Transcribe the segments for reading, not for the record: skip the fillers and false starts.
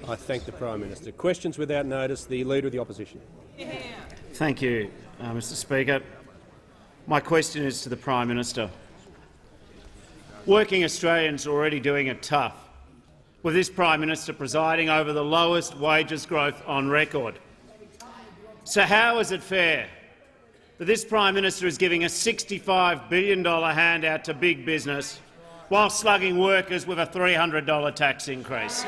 I thank the Prime Minister. Questions without notice. The Leader of the Opposition. Thank you, Mr Speaker. My question is to the Prime Minister. Working Australians are already doing it tough, with this Prime Minister presiding over the lowest wages growth on record. So how is it fair that this Prime Minister is giving a $65 billion handout to big business while slugging workers with a $300 tax increase?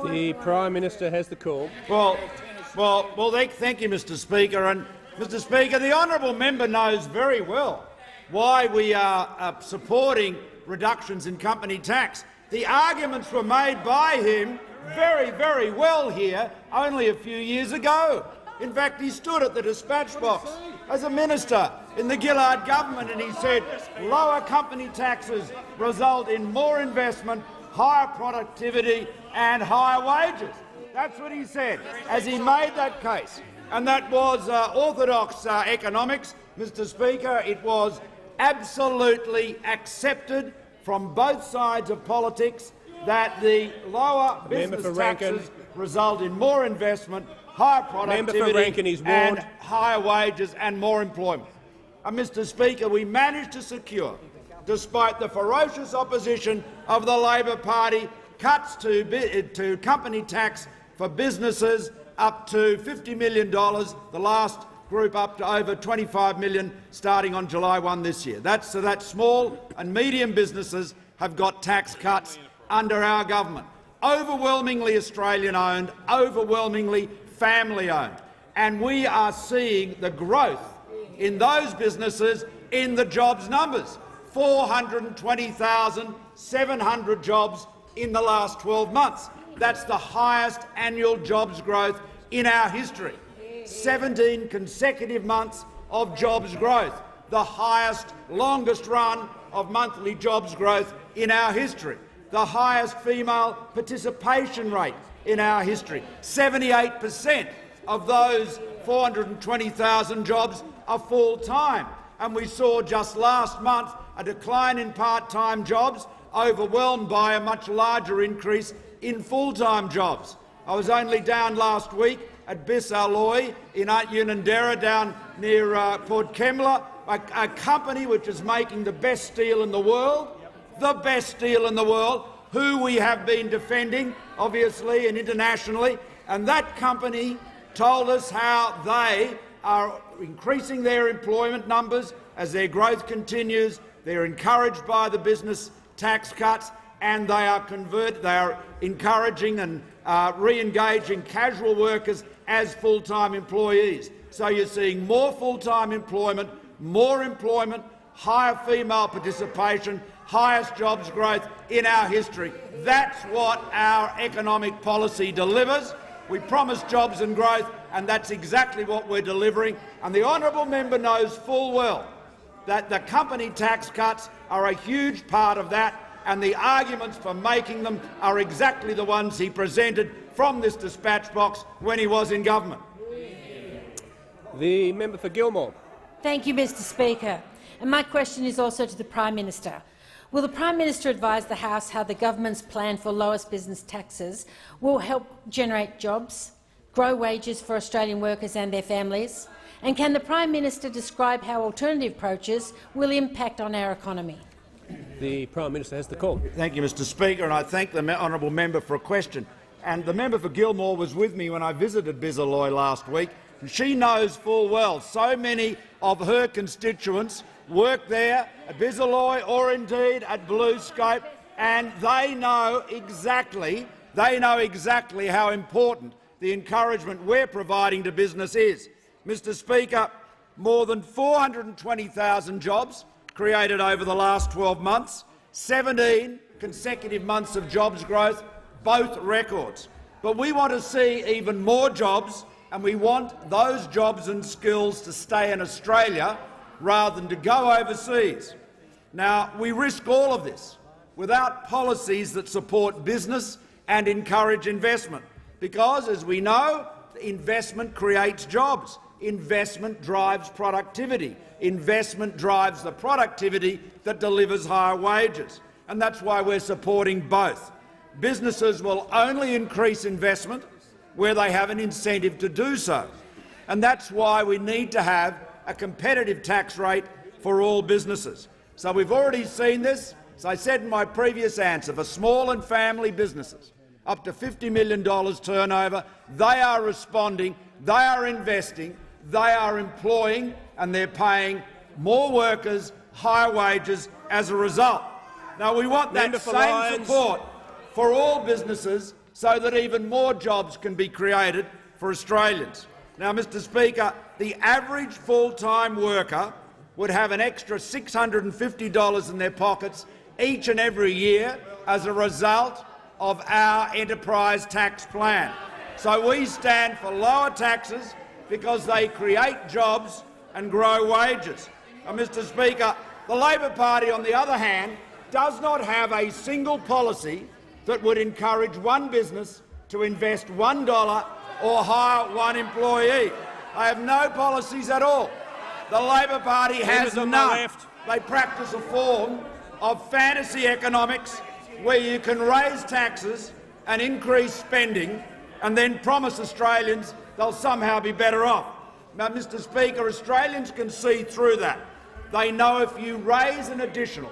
The Prime Minister has the call. Thank you, Mr Speaker. And, Mr Speaker, the honourable member knows very well why we are supporting reductions in company tax. The arguments were made by him very, very well here only a few years ago. In fact, he stood at the dispatch box as a minister in the Gillard government and he said lower company taxes result in more investment, higher productivity and higher wages. That's what he said as he made that case. And that was orthodox economics, Mr Speaker. It was absolutely accepted from both sides of politics that the lower business taxes result in more investment, higher productivity and higher wages and more employment. And, Mr Speaker, we managed to secure, despite the ferocious opposition of the Labor Party, cuts to company tax for businesses up to $50 million, the last group up to over $25 million starting on July 1 this year. So that small and medium businesses have got tax cuts under our government. Overwhelmingly Australian-owned, overwhelmingly family-owned. And we are seeing the growth in those businesses in the jobs numbers. 420,700 jobs in the last 12 months. That's the highest annual jobs growth in our history. 17 consecutive months of jobs growth, the highest, longest run of monthly jobs growth in our history, the highest female participation rate in our history. 78% of those 420,000 jobs are full-time, and we saw just last month a decline in part-time jobs, overwhelmed by a much larger increase in full-time jobs. I was only down last week at Bisalloy in Untitled down near Port Kembla, a company which is making the best steel in the world, who we have been defending, obviously, and internationally. And that company told us how they are increasing their employment numbers as their growth continues. They're encouraged by the business tax cuts, and they are encouraging and re-engaging casual workers as full-time employees. So you're seeing more full-time employment, higher female participation, highest jobs growth in our history. That's what our economic policy delivers. We promise jobs and growth, and that's exactly what we're delivering. And the honourable member knows full well that the company tax cuts are a huge part of that, and the arguments for making them are exactly the ones he presented from this dispatch box when he was in government. The member for Gilmore. Thank you, Mr Speaker. And my question is also to the Prime Minister. Will the Prime Minister advise the House how the government's plan for lowest business taxes will help generate jobs, grow wages for Australian workers and their families? And can the Prime Minister describe how alternative approaches will impact on our economy? The Prime Minister has the call. Thank you, Mr Speaker, and I thank the honourable member for a question. And the member for Gilmore was with me when I visited Bisalloy last week, and she knows full well so many of her constituents work there at Bisalloy or indeed at BlueScope, and they know exactly how important the encouragement we're providing to business is. Mr Speaker, more than 420,000 jobs created over the last 12 months, 17 consecutive months of jobs growth, both records. But we want to see even more jobs, and we want those jobs and skills to stay in Australia rather than to go overseas. Now, we risk all of this without policies that support business and encourage investment, because, as we know, investment creates jobs. Investment drives productivity. Investment drives the productivity that delivers higher wages. And that's why we're supporting both. businesses will only increase investment where they have an incentive to do so. And that's why we need to have a competitive tax rate for all businesses. So we've already seen this. As I said in my previous answer, for small and family businesses, up to $50 million turnover, they are responding, they are investing, they are employing, and they're paying more workers, higher wages as a result. Now, we want that same support for all businesses so that even more jobs can be created for Australians. Now, Mr Speaker, the average full-time worker would have an extra $650 in their pockets each and every year as a result of our enterprise tax plan. So we stand for lower taxes because they create jobs and grow wages. And, Mr Speaker, the Labor Party, on the other hand, does not have a single policy that would encourage one business to invest $1 or hire one employee. They have no policies at all. The Labor Party has none. They practice a form of fantasy economics where you can raise taxes and increase spending and then promise Australians they'll somehow be better off. Now, Mr Speaker, Australians can see through that. They know if you raise an additional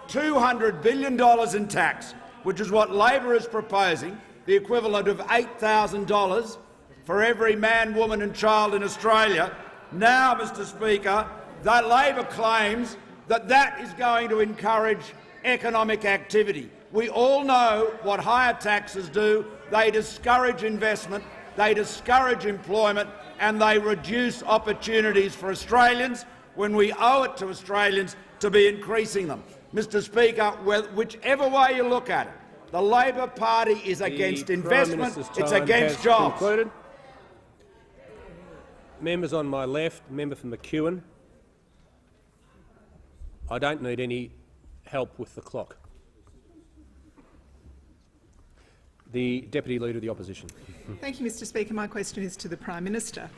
$200 billion in tax, which is what Labor is proposing, the equivalent of $8,000 for every man, woman and child in Australia, now, Mr Speaker, that Labor claims that that is going to encourage economic activity. We all know what higher taxes do. They discourage investment, they discourage employment and they reduce opportunities for Australians when we owe it to Australians to be increasing them. Mr Speaker, whichever way you look at it, the Labor Party is against investment, it's against jobs. Concluded. Members on my left, member for McEwen. I don't need any help with the clock. The Deputy Leader of the Opposition. Thank you, Mr Speaker. My question is to the Prime Minister.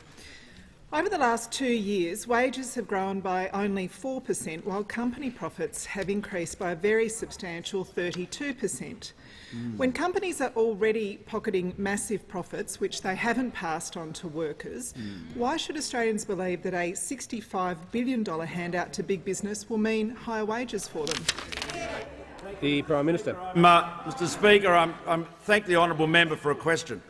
Over the last 2 years, wages have grown by only 4%, while company profits have increased by a very substantial 32%. When companies are already pocketing massive profits, which they haven't passed on to workers, why should Australians believe that a $65 billion handout to big business will mean higher wages for them? The Prime Minister. Mr Speaker, I thank the honourable member for a question.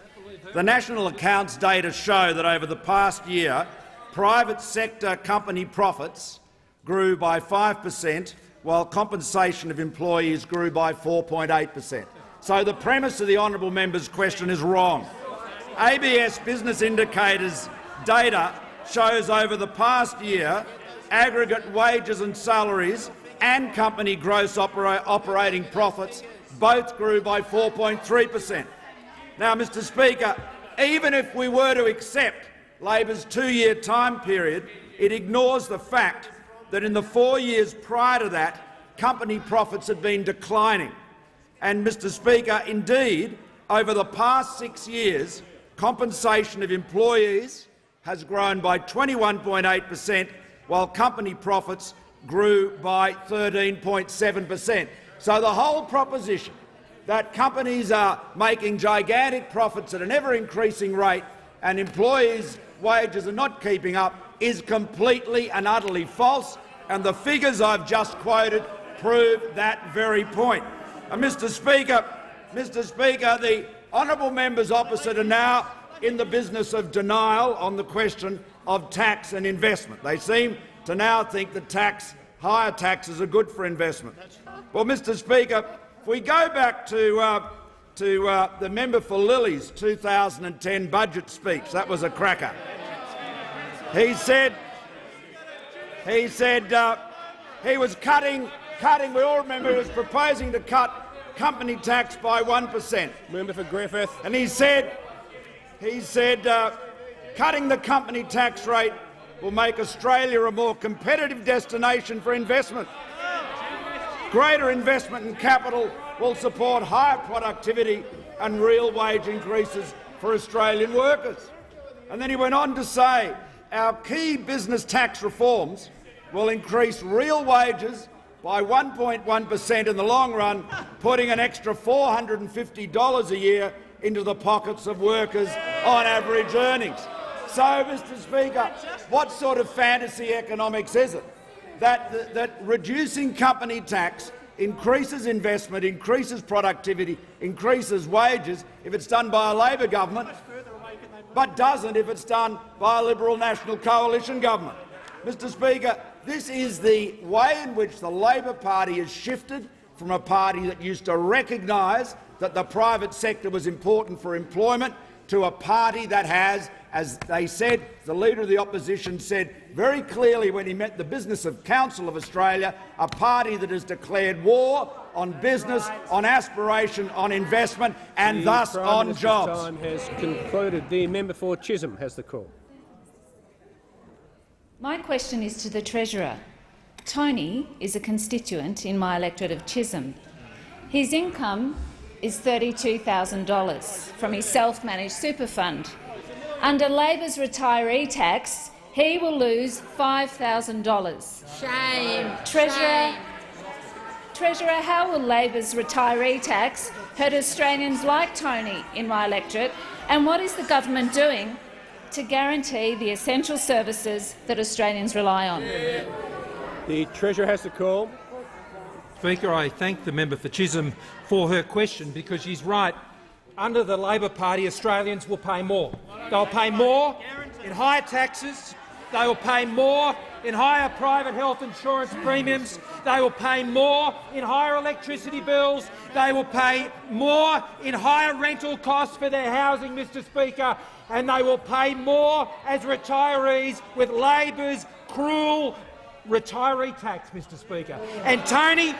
The National Accounts data show that over the past year, private sector company profits grew by 5%, while compensation of employees grew by 4.8%. So the premise of the honourable member's question is wrong. ABS Business Indicators data shows over the past year aggregate wages and salaries and company gross operating profits both grew by 4.3%. Now, Mr Speaker, even if we were to accept Labor's 2-year time period, it ignores the fact that in the 4 years prior to that, company profits had been declining. And, Mr Speaker, indeed, over the past 6 years, compensation of employees has grown by 21.8%, while company profits grew by 13.7%. So the whole proposition that companies are making gigantic profits at an ever-increasing rate and employees' wages are not keeping up is completely and utterly false, and the figures I've just quoted prove that very point. Mr Speaker, the honourable members opposite are now in the business of denial on the question of tax and investment. They seem to now think that higher taxes are good for investment. Well, Mr Speaker, if we go back to the member for Lily's 2010 budget speech, that was a cracker. He said he was cutting. We all remember he was proposing to cut company tax by 1%. Member for Griffith. And he said cutting the company tax rate will make Australia a more competitive destination for investment. Greater investment in capital will support higher productivity and real wage increases for Australian workers. And then he went on to say our key business tax reforms will increase real wages by 1.1% in the long run, putting an extra $450 a year into the pockets of workers on average earnings. So, Mr Speaker, what sort of fantasy economics is it that reducing company tax increases investment, increases productivity, increases wages if it's done by a Labor government, but doesn't if it's done by a Liberal National Coalition government? Mr Speaker, this is the way in which the Labor Party has shifted from a party that used to recognise that the private sector was important for employment to a party that has, as they said, the Leader of the Opposition said very clearly when he met the Business Council of Australia, a party that has declared war on business, on aspiration, on investment and thus on jobs. Time has concluded. The member for Chisholm has the call. My question is to the Treasurer. Tony is a constituent in my electorate of Chisholm. His income is $32,000 from his self-managed super fund. Under Labor's retiree tax, he will lose $5,000. Shame. Treasurer, how will Labor's retiree tax hurt Australians like Tony in my electorate, and what is the government doing to guarantee the essential services that Australians rely on? The Treasurer has the call. Speaker, I thank the member for Chisholm for her question because she's right. Under the Labor Party, Australians will pay more. They'll pay more in higher taxes. They will pay more in higher private health insurance premiums. They will pay more in higher electricity bills. They will pay more in higher rental costs for their housing, Mr Speaker, and they will pay more as retirees with Labor's cruel retiree tax, Mr Speaker. And Tony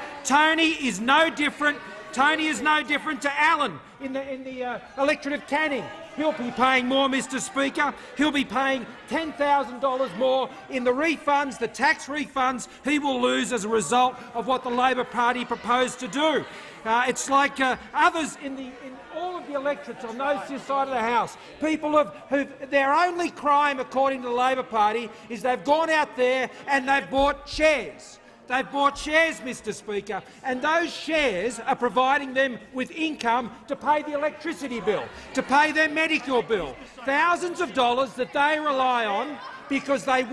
is no different. Tony is no different to Alan in the electorate of Canning. He'll be paying more, Mr Speaker. He'll be paying $10,000 more in the refunds, the tax refunds he will lose as a result of what the Labor Party proposed to do. It's like others in all of the electorates on this side of the House, people who their only crime, according to the Labor Party, is they've gone out there and they've bought shares. They've bought shares, Mr Speaker, and those shares are providing them with income to pay the electricity bill, to pay their medical bill, thousands of dollars that they rely on because they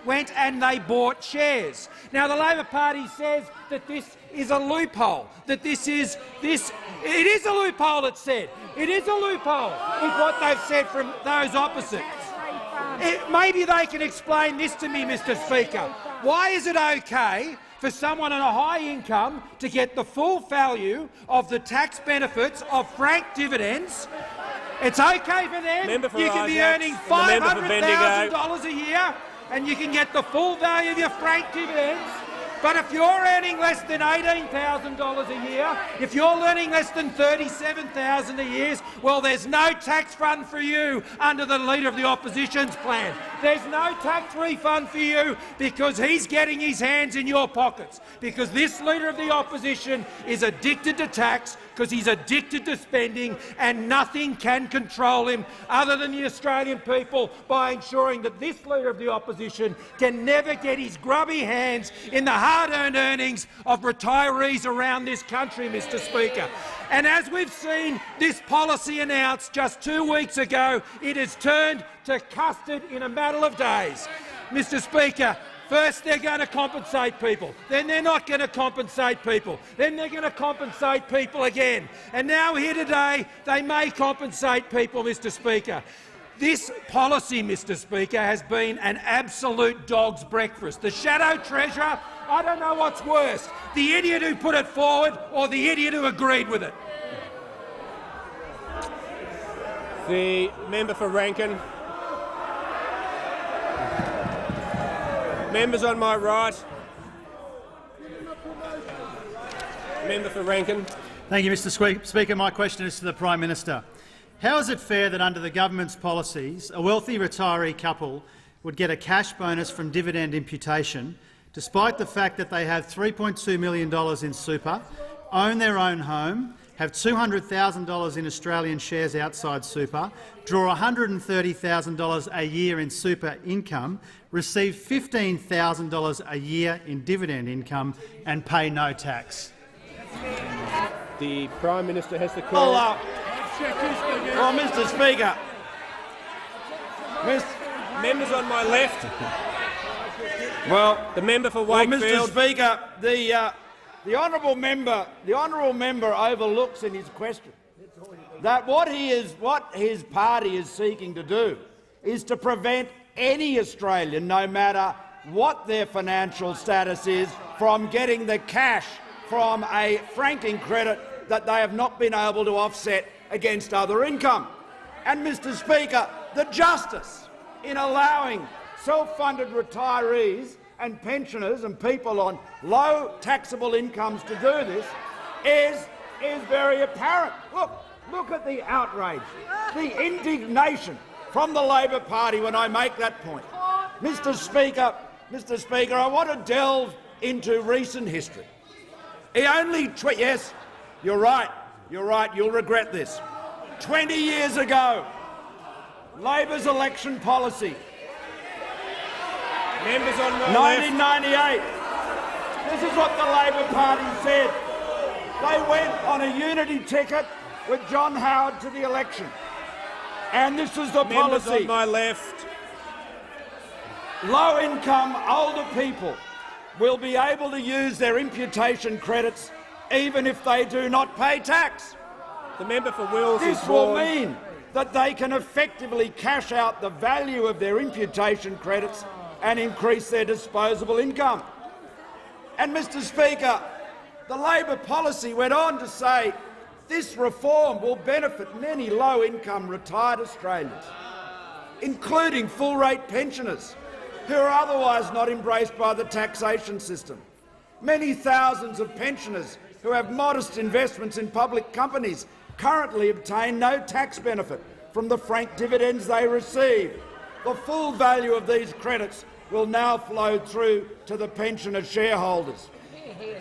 went and they bought shares. Now, the Labor Party says that this is a loophole, that it is a loophole, it said. It is a loophole, is what they've said from those opposite. Maybe they can explain this to me, Mr Speaker. Why is it okay for someone on a high income to get the full value of the tax benefits of franked dividends? It's okay for them. You can be earning $500,000 a year and you can get the full value of your franked dividends. But if you're earning less than $18,000 a year, if you're earning less than $37,000 a year, well, there's no tax fund for you under the Leader of the Opposition's plan. There's no tax refund for you because he's getting his hands in your pockets, because this Leader of the Opposition is addicted to tax, because he's addicted to spending, and nothing can control him other than the Australian people by ensuring that this Leader of the Opposition can never get his grubby hands in the hard-earned earnings of retirees around this country, Mr Speaker. And as we've seen this policy announced just 2 weeks ago, it has turned to custard in a matter of days. Mr Speaker, first they're going to compensate people, then they're not going to compensate people, then they're going to compensate people again. And now here today they may compensate people, Mr Speaker. This policy, Mr Speaker, has been an absolute dog's breakfast. The Shadow Treasurer, I don't know what's worse, the idiot who put it forward or the idiot who agreed with it. The member for Rankin. Members on my right. Member for Rankin. Thank you, Mr Speaker. My question is to the Prime Minister. How is it fair that under the government's policies, a wealthy retiree couple would get a cash bonus from dividend imputation, despite the fact that they have $3.2 million in super, own their own home have $200,000 in Australian shares outside super, draw $130,000 a year in super income, receive $15,000 a year in dividend income and pay no tax? The Prime Minister has the call. Well, Mr. Speaker, Members on my left. well, The member for well, Wakefield. Mr. Speaker, the honourable member overlooks in his question that what his party is seeking to do is to prevent any Australian, no matter what their financial status is, from getting the cash from a franking credit that they have not been able to offset against other income. And, Mr. Speaker, the justice in allowing self-funded retirees and pensioners and people on low taxable incomes to do this is very apparent. Look at the outrage, the indignation from the Labor Party when I make that point. Mr. Speaker, I want to delve into recent history. Yes, you're right, you'll regret this. 20 years ago, Labor's election policy, Members on my left. 1998, this is what the Labor Party said. They went on a unity ticket with John Howard to the election. And this was the Members policy. on my left. Low-income older people will be able to use their imputation credits even if they do not pay tax. The member for Wills is This will sworn. mean that they can effectively cash out the value of their imputation credits and increase their disposable income. And, Mr. Speaker, the Labor policy went on to say this reform will benefit many low-income retired Australians, including full-rate pensioners who are otherwise not embraced by the taxation system. Many thousands of pensioners who have modest investments in public companies currently obtain no tax benefit from the franked dividends they receive. The full value of these credits will now flow through to the pensioner shareholders.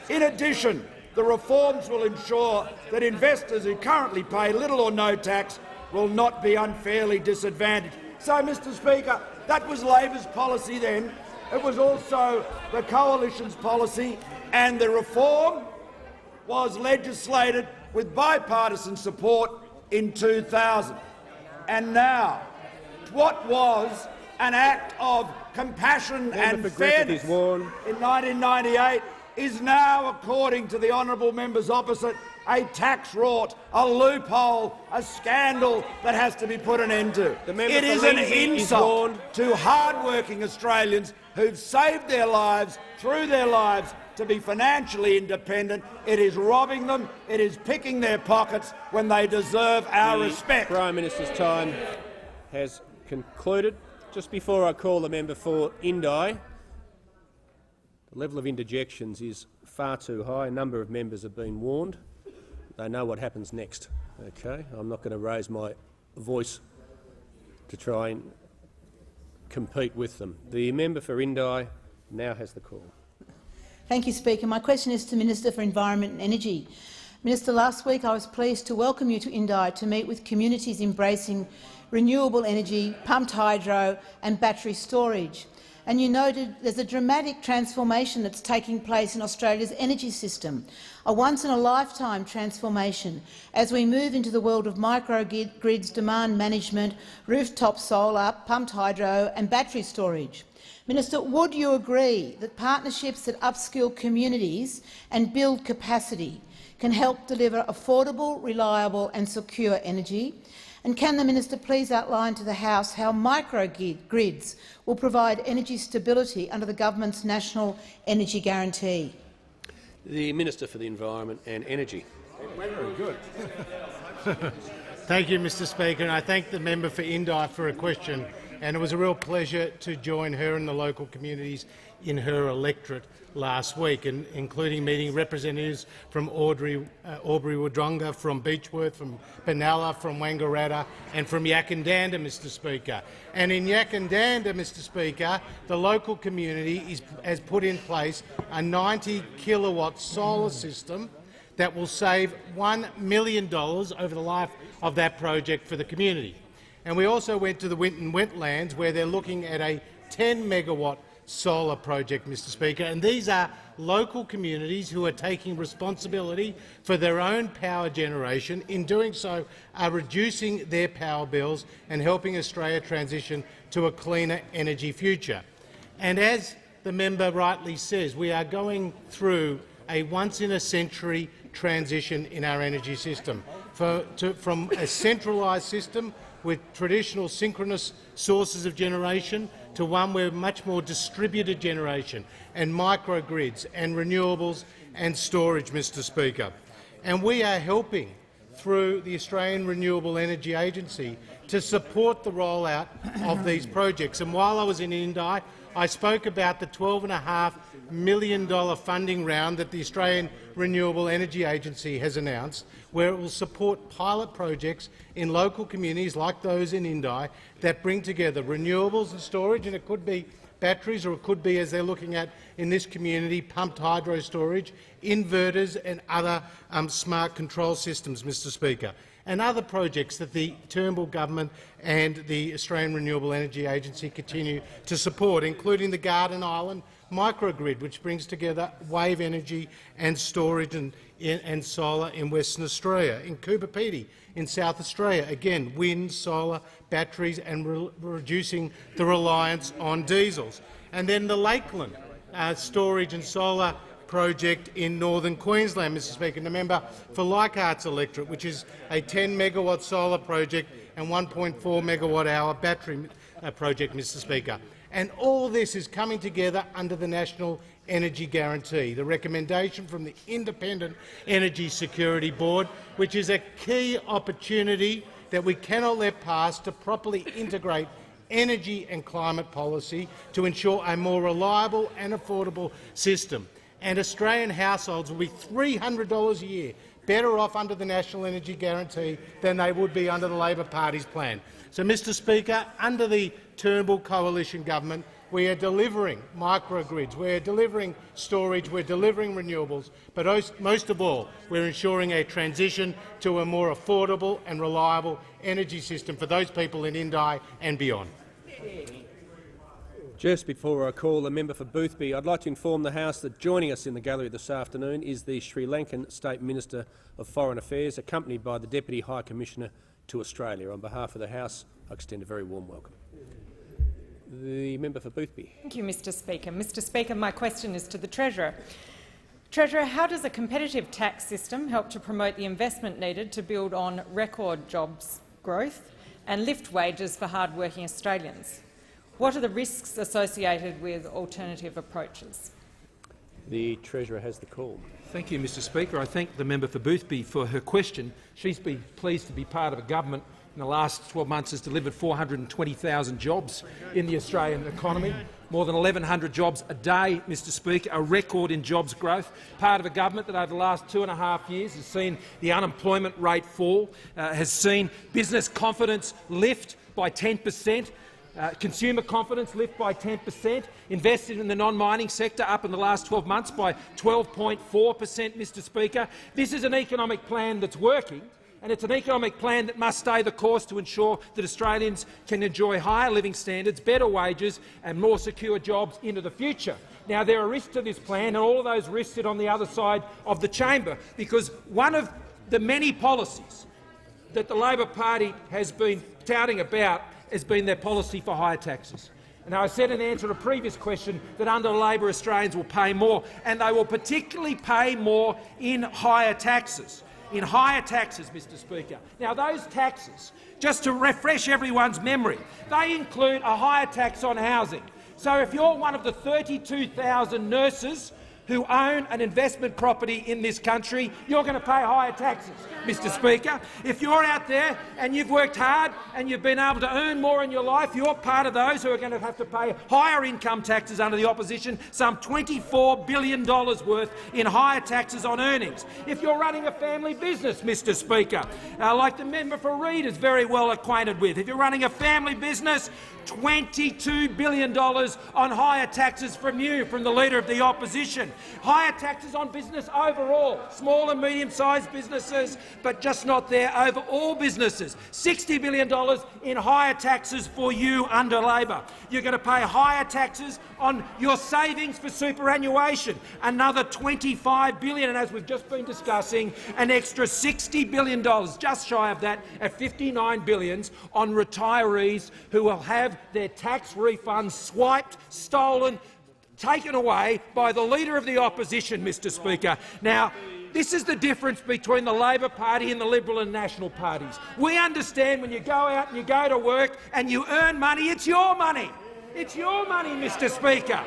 In addition, the reforms will ensure that investors who currently pay little or no tax will not be unfairly disadvantaged. So, Mr. Speaker, that was Labor's policy then. It was also the Coalition's policy, and the reform was legislated with bipartisan support in 2000. And now, what was an act of compassion and fairness in 1998 is now, according to the honourable members opposite, a tax rort, a loophole, a scandal that has to be put an end to. It is an insult to hard-working Australians who've saved their lives through their lives to be financially independent. It is robbing them. It is picking their pockets when they deserve our respect. The Prime Minister's time has concluded. Just before I call the member for Indi, the level of interjections is far too high. A number of members have been warned. They know what happens next. Okay, I'm not going to raise my voice to try and compete with them. The member for Indi now has the call. Thank you, Speaker. My question is to Minister for Environment and Energy. Minister, last week I was pleased to welcome you to Indi to meet with communities embracing renewable energy, pumped hydro and battery storage. And you noted there's a dramatic transformation that's taking place in Australia's energy system, a once-in-a-lifetime transformation as we move into the world of microgrids, demand management, rooftop solar, pumped hydro and battery storage. Minister, would you agree that partnerships that upskill communities and build capacity can help deliver affordable, reliable and secure energy? And can the minister please outline to the House how microgrids will provide energy stability under the government's National Energy Guarantee? The Minister for the Environment and Energy. Very good. Thank you, Mr. Speaker, and I thank the member for Indi for a question. And it was a real pleasure to join her and the local communities in her electorate last week, including meeting representatives from Albury-Wodonga, from Beechworth, from Penalla, from Wangaratta and from Yakandanda, Mr. Speaker. And in Yakandanda, Mr. Speaker, the local community has put in place a 90-kilowatt solar system that will save $1 million over the life of that project for the community. And we also went to the Winton Wetlands, where they're looking at a 10-megawatt solar project, Mr Speaker, and these are local communities who are taking responsibility for their own power generation. In doing so, are reducing their power bills and helping Australia transition to a cleaner energy future. And as the member rightly says, we are going through a once-in-a-century transition in our energy system, from a centralised system with traditional synchronous sources of generation to one where much more distributed generation and microgrids and renewables and storage, Mr Speaker. And we are helping, through the Australian Renewable Energy Agency, to support the rollout of these projects. And while I was in Indi, I spoke about the $12.5 million funding round that the Australian Renewable Energy Agency has announced, where it will support pilot projects in local communities like those in Indi that bring together renewables and storage, and it could be batteries, or it could be, as they're looking at in this community, pumped hydro storage, inverters and other smart control systems, Mr Speaker, and other projects that the Turnbull government and the Australian Renewable Energy Agency continue to support, including the Garden Island microgrid, which brings together wave energy and storage and solar in Western Australia, in Coober Pedy in South Australia, again wind, solar, batteries, and reducing the reliance on diesels. And then the Lakeland storage and solar project in northern Queensland, Mr Speaker, and the member for Leichhardt's electorate, which is a 10-megawatt solar project and 1.4 megawatt-hour battery project, Mr Speaker. And all this is coming together under the National Energy Guarantee, the recommendation from the Independent Energy Security Board, which is a key opportunity that we cannot let pass to properly integrate energy and climate policy to ensure a more reliable and affordable system. And Australian households will be $300 a year better off under the National Energy Guarantee than they would be under the Labor Party's plan. So, Mr Speaker, under the Turnbull coalition government, we are delivering microgrids, we are delivering storage, we are delivering renewables, but most of all, we are ensuring a transition to a more affordable and reliable energy system for those people in Indi and beyond. Just before I call the member for Boothby, I'd like to inform the House that joining us in the gallery this afternoon is the Sri Lankan State Minister of Foreign Affairs, accompanied by the Deputy High Commissioner to Australia. On behalf of the House, I extend a very warm welcome. The member for Boothby. Thank you, Mr Speaker. Mr Speaker, my question is to the Treasurer. Treasurer, how does a competitive tax system help to promote the investment needed to build on record jobs growth and lift wages for hard-working Australians? What are the risks associated with alternative approaches? The Treasurer has the call. Thank you, Mr Speaker. I thank the member for Boothby for her question. She's been pleased to be part of a government in the last 12 months has delivered 420,000 jobs in the Australian economy, more than 1,100 jobs a day, Mr Speaker, a record in jobs growth, part of a government that over the last 2.5 years has seen the unemployment rate fall, has seen business confidence lift by 10%, consumer confidence lift by 10%, invested in the non-mining sector up in the last 12 months by 12.4%, Mr Speaker. This is an economic plan that's working, and it's an economic plan that must stay the course to ensure that Australians can enjoy higher living standards, better wages and more secure jobs into the future. Now, there are risks to this plan, and all of those risks sit on the other side of the chamber, because one of the many policies that the Labor Party has been touting about has been their policy for higher taxes. And I said in answer to a previous question that under Labor Australians will pay more, and they will particularly pay more in higher taxes. In higher taxes, Mr Speaker. Now, those taxes, just to refresh everyone's memory, they include a higher tax on housing. So if you're one of the 32,000 nurses who own an investment property in this country, you're going to pay higher taxes, Mr Speaker. If you're out there and you've worked hard and you've been able to earn more in your life, you're part of those who are going to have to pay higher income taxes under the opposition, some $24 billion worth in higher taxes on earnings. If you're running a family business, Mr Speaker, like the member for Reid is very well acquainted with, if you're running a family business, $22 billion on higher taxes from you, from the Leader of the Opposition. Higher taxes on business overall, small and medium-sized businesses, but just not there over all businesses. $60 billion in higher taxes for you under Labor. You're going to pay higher taxes on your savings for superannuation, another $25 billion, and as we've just been discussing, an extra $60 billion, just shy of that, at $59 billion on retirees who will have their tax refunds swiped, stolen, taken away by the Leader of the Opposition, Mr Speaker. Now, this is the difference between the Labor Party and the Liberal and National parties. We understand when you go out and you go to work and you earn money, it's your money. It's your money, Mr Speaker.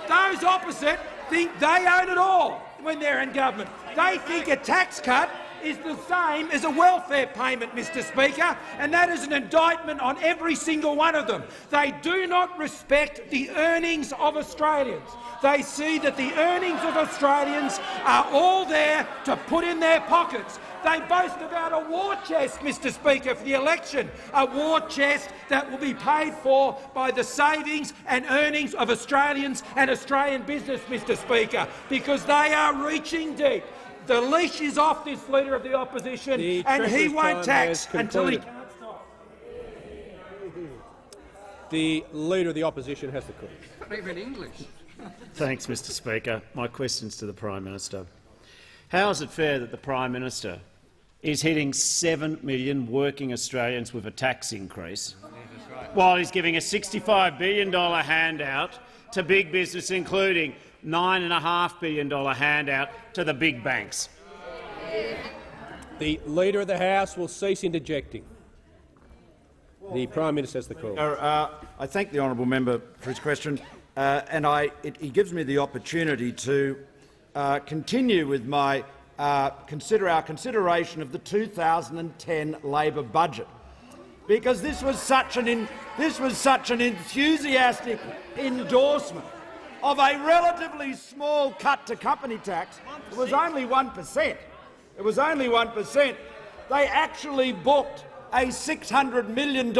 Those opposite think they own it all when they're in government. They think a tax cut is the same as a welfare payment, Mr Speaker, and that is an indictment on every single one of them. They do not respect the earnings of Australians. They see that the earnings of Australians are all there to put in their pockets. They boast about a war chest, Mr Speaker, for the election, a war chest that will be paid for by the savings and earnings of Australians and Australian business, Mr Speaker, because they are reaching deep. The leash is off this Leader of the Opposition, and he won't tax until he can't stop. The Leader of the Opposition has the call. Not even English. Thanks, Mr Speaker. My question's to the Prime Minister. How is it fair that the Prime Minister is hitting 7 million working Australians with a tax increase, while he's giving a $65 billion handout to big business, including $9.5 billion handout to the big banks? The Leader of the House will cease interjecting. The Prime Minister has the call. I thank the honourable member for his question, and he gives me the opportunity to continue with my our consideration of the 2010 Labor budget, because this was such an enthusiastic endorsement of a relatively small cut to company tax. It was only 1%. It was only 1%. They actually booked a $600 million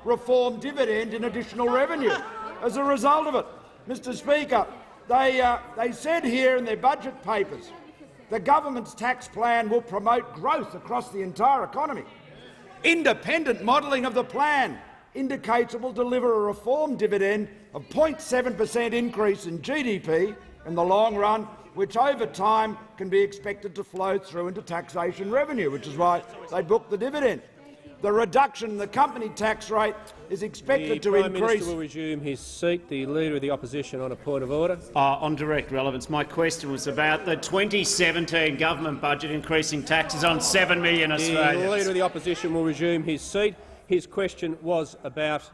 reform dividend in additional revenue as a result of it. Mr Speaker, they said here in their budget papers the government's tax plan will promote growth across the entire economy. Independent modelling of the plan indicates it will deliver a reform dividend of 0.7% increase in GDP in the long run, which over time can be expected to flow through into taxation revenue, which is why they booked the dividend. The reduction in the company tax rate is expected to increase. The Prime Minister will resume his seat. The Leader of the Opposition on a point of order. On direct relevance, my question was about the 2017 government budget increasing taxes on 7 million Australians. The Leader of the Opposition will resume his seat. His question was about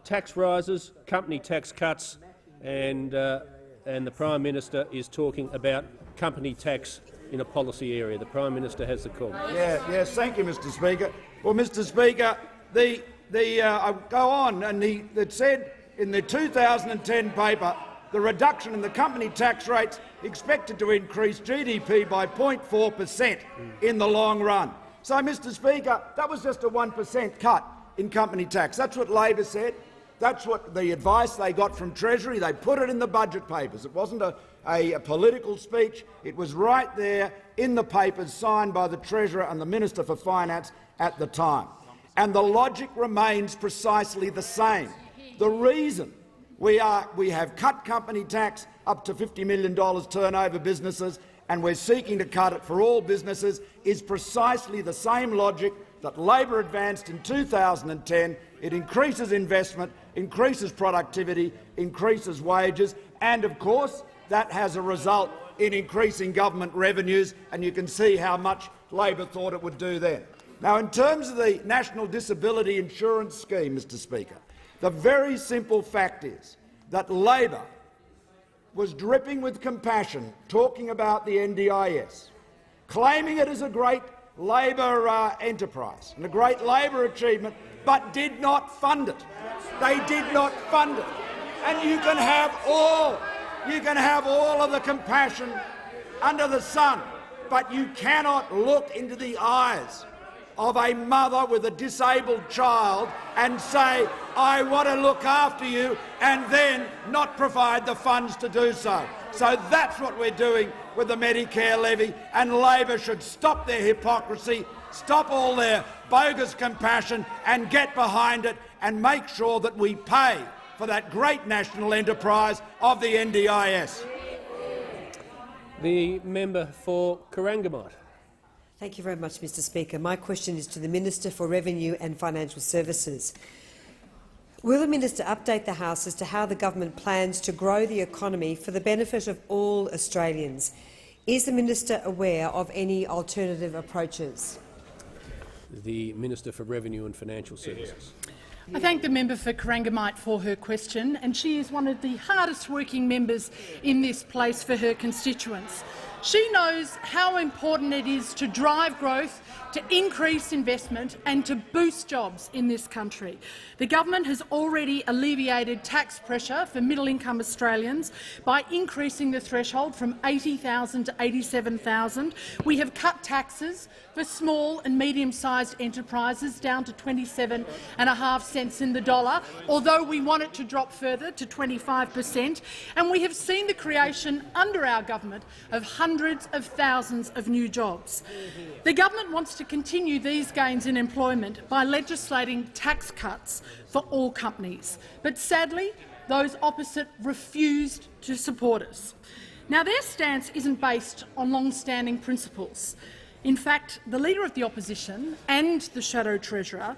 tax rises, company tax cuts, and the Prime Minister is talking about company tax in a policy area. The Prime Minister has the call. Yes, thank you, Mr Speaker. Well, Mr Speaker, I go on, and it said in the 2010 paper the reduction in the company tax rates expected to increase GDP by 0.4% in the long run. So, Mr Speaker, that was just a 1% cut in company tax. That's what Labor said. That's what the advice they got from Treasury. They put it in the budget papers. It wasn't a political speech. It was right there in the papers, signed by the Treasurer and the Minister for Finance at the time. And the logic remains precisely the same. The reason we have cut company tax up to $50 million turnover businesses, and we're seeking to cut it for all businesses, is precisely the same logic that Labor advanced in 2010. It increases investment, increases productivity, increases wages, and of course that has a result in increasing government revenues, and you can see how much Labor thought it would do then. Now, in terms of the National Disability Insurance Scheme, Mr Speaker, the very simple fact is that Labor was dripping with compassion talking about the NDIS, claiming it as a great Labor enterprise and a great Labor achievement, but did not fund it. They did not fund it. And you can have all of the compassion under the sun, but you cannot look into the eyes of a mother with a disabled child and say, I want to look after you, and then not provide the funds to do so. So that's what we're doing with the Medicare levy, and Labor should stop their hypocrisy, stop all their bogus compassion and get behind it and make sure that we pay for that great national enterprise of the NDIS. The member for Corangamite. Thank you very much, Mr Speaker. My question is to the Minister for Revenue and Financial Services. Will the minister update the House as to how the government plans to grow the economy for the benefit of all Australians? Is the minister aware of any alternative approaches? The Minister for Revenue and Financial Services. I thank the member for Corangamite for her question, and she is one of the hardest working members in this place for her constituents. She knows how important it is to drive growth, to increase investment and to boost jobs in this country. The government has already alleviated tax pressure for middle-income Australians by increasing the threshold from $80,000 to $87,000. We have cut taxes for small and medium-sized enterprises down to 27.5 cents in the dollar, although we want it to drop further to 25%. And we have seen the creation under our government of hundreds of thousands of new jobs. The government wants to continue these gains in employment by legislating tax cuts for all companies. But sadly, those opposite refused to support us. Now, their stance isn't based on long-standing principles. In fact, the Leader of the Opposition and the Shadow Treasurer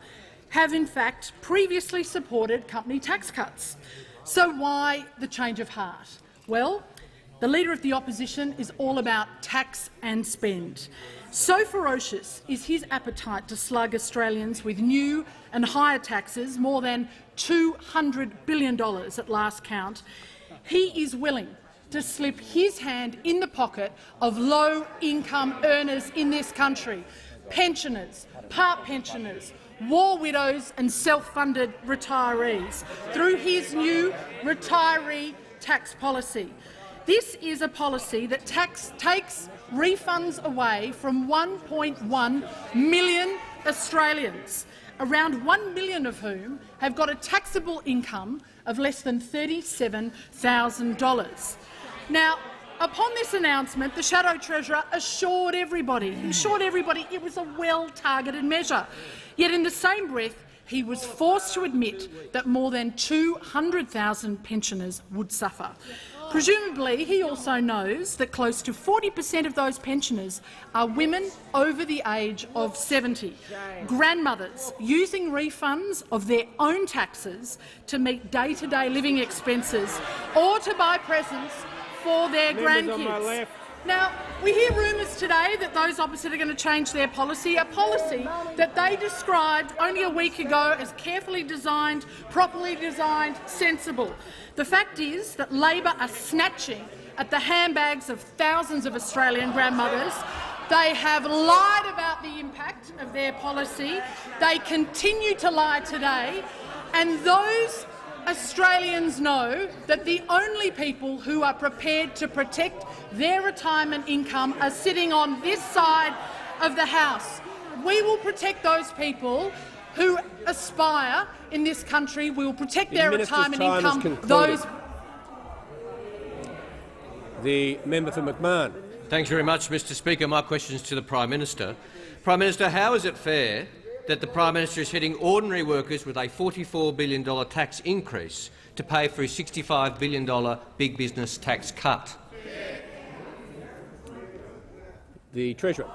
have in fact previously supported company tax cuts. So why the change of heart? Well, the Leader of the Opposition is all about tax and spend. So ferocious is his appetite to slug Australians with new and higher taxes, more than $200 billion at last count, he is willing to slip his hand in the pocket of low-income earners in this country, pensioners, part pensioners, war widows and self-funded retirees, through his new retiree tax policy. This is a policy that takes refunds away from 1.1 million Australians, around 1 million of whom have got a taxable income of less than $37,000. Now, upon this announcement, the Shadow Treasurer assured everybody it was a well-targeted measure. Yet in the same breath, he was forced to admit that more than 200,000 pensioners would suffer. Presumably, he also knows that close to 40% of those pensioners are women over the age of 70, grandmothers using refunds of their own taxes to meet day-to-day living expenses or to buy presents for their grandkids. Now, we hear rumours today that those opposite are going to change their policy, a policy that they described only a week ago as carefully designed, properly designed, sensible. The fact is that Labor are snatching at the handbags of thousands of Australian grandmothers. They have lied about the impact of their policy. They continue to lie today. And those Australians know that the only people who are prepared to protect their retirement income are sitting on this side of the House. We will protect those people who aspire in this country. We will protect their retirement income. The member for McMahon. Thanks very much, Mr Speaker. My question is to the Prime Minister. Prime Minister, how is it fair that the Prime Minister is hitting ordinary workers with a $44 billion tax increase to pay for his $65 billion big business tax cut? The Treasurer.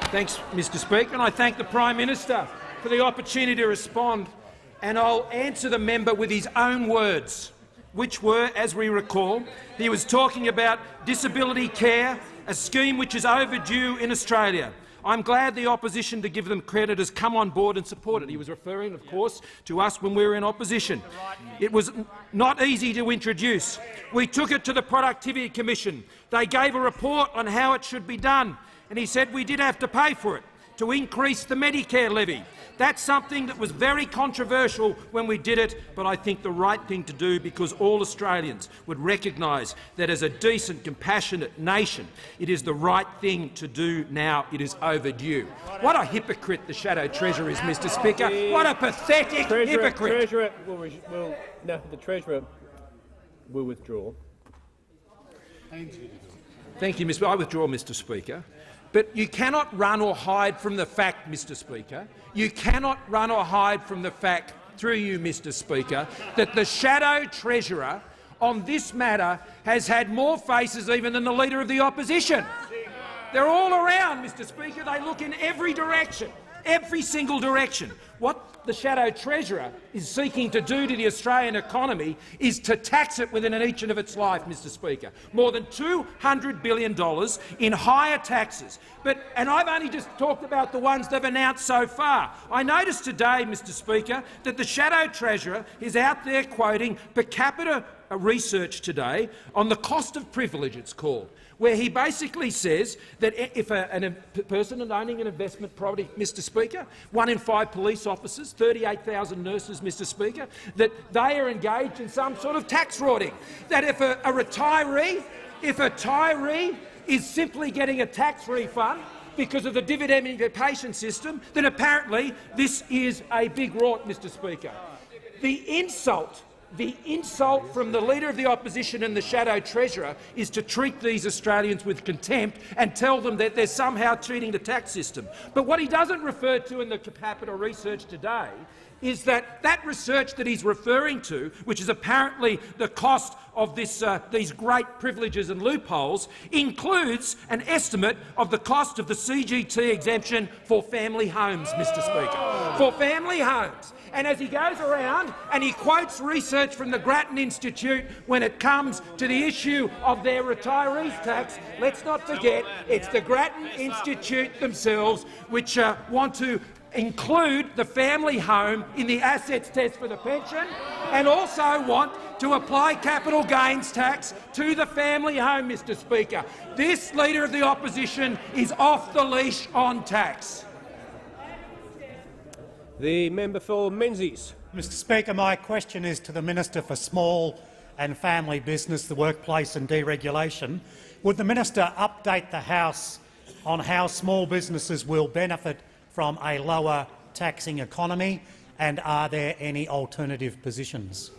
Thanks, Mr Speaker, and I thank the Prime Minister for the opportunity to respond. And I'll answer the member with his own words, which were, as we recall, he was talking about disability care, a scheme which is overdue in Australia. I'm glad the opposition, to give them credit, has come on board and supported. He was referring, of course, to us when we were in opposition. It was not easy to introduce. We took it to the Productivity Commission. They gave a report on how it should be done, and he said we did have to pay for it, to increase the Medicare levy. That's something that was very controversial when we did it, but I think the right thing to do, because all Australians would recognise that as a decent, compassionate nation, it is the right thing to do now. It is overdue. What a hypocrite the Shadow Treasurer is, Mr Speaker. What a pathetic hypocrite. The Treasurer will withdraw. Thank you, Mr. I withdraw, Mr. Speaker. But you cannot run or hide from the fact, Mr. Speaker. You cannot run or hide from the fact, through you, Mr. Speaker, that the shadow treasurer on this matter has had more faces even than the Leader of the Opposition. They're all around, Mr. Speaker. They look in every direction, every single direction. What the shadow treasurer is seeking to do to the Australian economy is to tax it within an each of its life, Mr. Speaker. More than $200 billion in higher taxes. And I've only just talked about the ones they've announced so far. I noticed today, Mr. Speaker, that the shadow treasurer is out there quoting per capita research today on the cost of privilege, it's called, where he basically says that if a person owning an investment property, Mr. Speaker, 1 in 5 police officers, 38,000 nurses, Mr. Speaker, that they are engaged in some sort of tax rorting. That if a retiree is simply getting a tax refund because of the dividend imputation system, then apparently this is a big rort, Mr. Speaker. The insult from the Leader of the Opposition and the shadow treasurer is to treat these Australians with contempt and tell them that they're somehow cheating the tax system. But what he doesn't refer to in the capital research today is that research that he's referring to, which is apparently the cost of these great privileges and loopholes, includes an estimate of the cost of the CGT exemption for family homes, Mr. Speaker. For family homes. And as he goes around and he quotes research from the Grattan Institute when it comes to the issue of their retirees tax, let's not forget it's the Grattan Institute themselves which want to include the family home in the assets test for the pension and also want to apply capital gains tax to the family home, Mr. Speaker. This Leader of the Opposition is off the leash on tax. The member for Menzies. Mr. Speaker, my question is to the Minister for Small and Family Business, the Workplace and Deregulation. Would the Minister update the House on how small businesses will benefit from a lower taxing economy, and are there any alternative positions?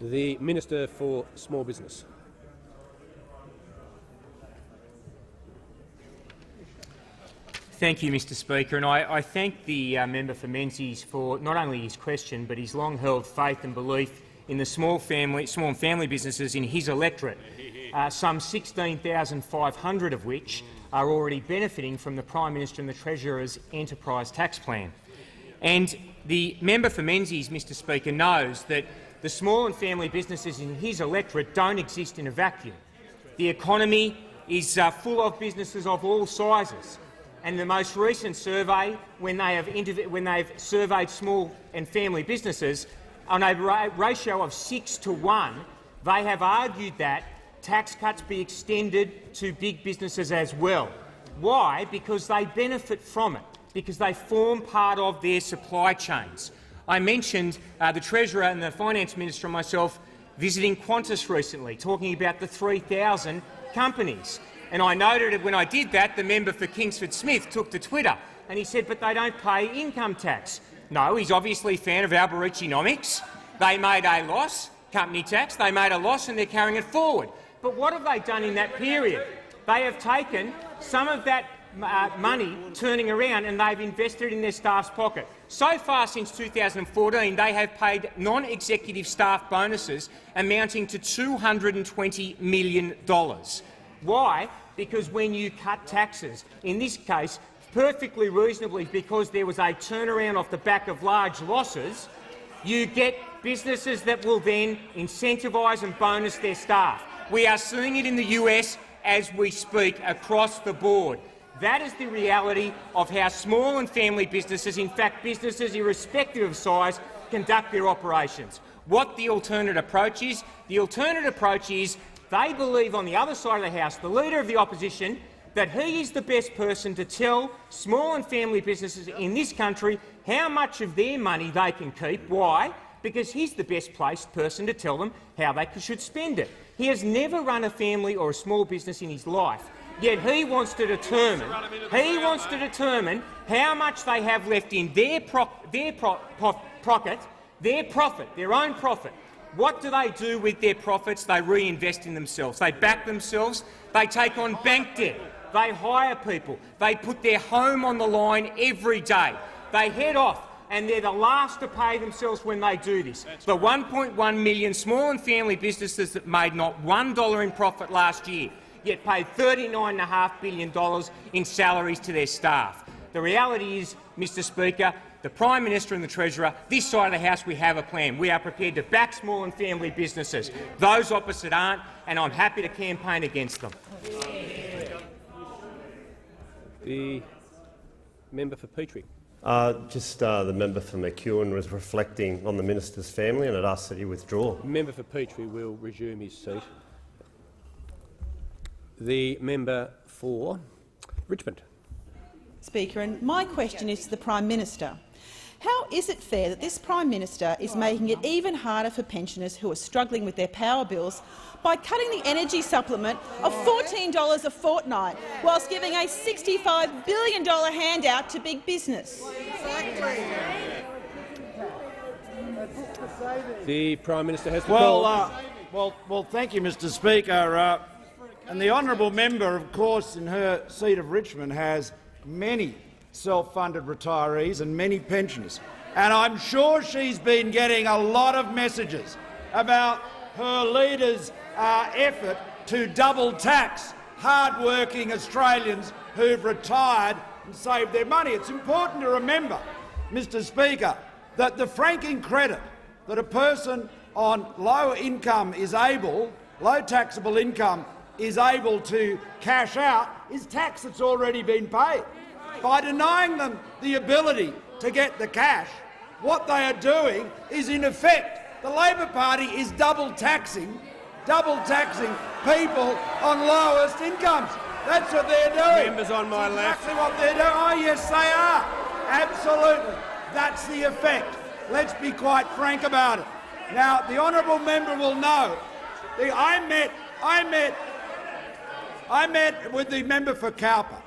The Minister for Small Business. Thank you, Mr. Speaker, and I thank the member for Menzies for not only his question but his long-held faith and belief in the small and family businesses in his electorate, some 16,500 of which are already benefiting from the Prime Minister and the Treasurer's enterprise tax plan. And the member for Menzies, Mr. Speaker, knows that the small and family businesses in his electorate don't exist in a vacuum. The economy is full of businesses of all sizes. And the most recent survey, when they've surveyed small and family businesses, on a ratio of 6 to 1, they have argued that tax cuts be extended to big businesses as well. Why? Because they benefit from it, because they form part of their supply chains. I mentioned the Treasurer and the Finance Minister and myself visiting Qantas recently, talking about the 3,000 companies. And I noted that when I did that, the member for Kingsford Smith took to Twitter and he said, but they don't pay income tax. No, he's obviously a fan of Albertinomics. They made a loss, company tax, they made a loss and they're carrying it forward. But what have they done in that period? They have taken some of that money turning around and they've invested in their staff's pocket. So far since 2014, they have paid non-executive staff bonuses amounting to $220 million. Why? Because when you cut taxes, in this case perfectly reasonably because there was a turnaround off the back of large losses, you get businesses that will then incentivise and bonus their staff. We are seeing it in the US as we speak across the board. That is the reality of how small and family businesses, in fact businesses irrespective of size, conduct their operations. What the alternate approach is? The alternate approach is they believe on the other side of the House, the Leader of the Opposition, that he is the best person to tell small and family businesses in this country how much of their money they can keep. Why? Because he's the best placed person to tell them how they should spend it. He has never run a family or a small business in his life, yet he wants to determine how much they have left in their own profit, What do they do with their profits? They reinvest in themselves. They back themselves. They take on bank debt. They hire people. They put their home on the line every day. They head off, and they're the last to pay themselves when they do this. The 1.1 million small and family businesses that made not $1 in profit last year, yet paid $39.5 billion in salaries to their staff. The reality is, Mr Speaker, the Prime Minister and the Treasurer, this side of the House, we have a plan. We are prepared to back small and family businesses. Those opposite aren't, and I'm happy to campaign against them. The member for Petrie. The member for McEwen was reflecting on the minister's family and had asked that he withdraw. The member for Petrie will resume his seat. The member for Richmond. Speaker, and my question is to the Prime Minister. How is it fair that this Prime Minister is making it even harder for pensioners who are struggling with their power bills by cutting the energy supplement of $14 a fortnight, whilst giving a $65 billion handout to big business? The Prime Minister has the call. Well, thank you, Mr Speaker. And the honourable member, of course, in her seat of Richmond, has many self-funded retirees and many pensioners. And I'm sure she's been getting a lot of messages about her leader's effort to double tax hard-working Australians who've retired and saved their money. It's important to remember, Mr Speaker, that the franking credit that a person on low taxable income is able to cash out is tax that's already been paid. By denying them the ability to get the cash, what they are doing is, in effect, the Labor Party is double taxing people on lowest incomes. That's what they're doing. Members on my left. Exactly what they're doing. Oh, yes, they are. Absolutely. That's the effect. Let's be quite frank about it. Now, the honourable member will know. I met with the member for Cowper,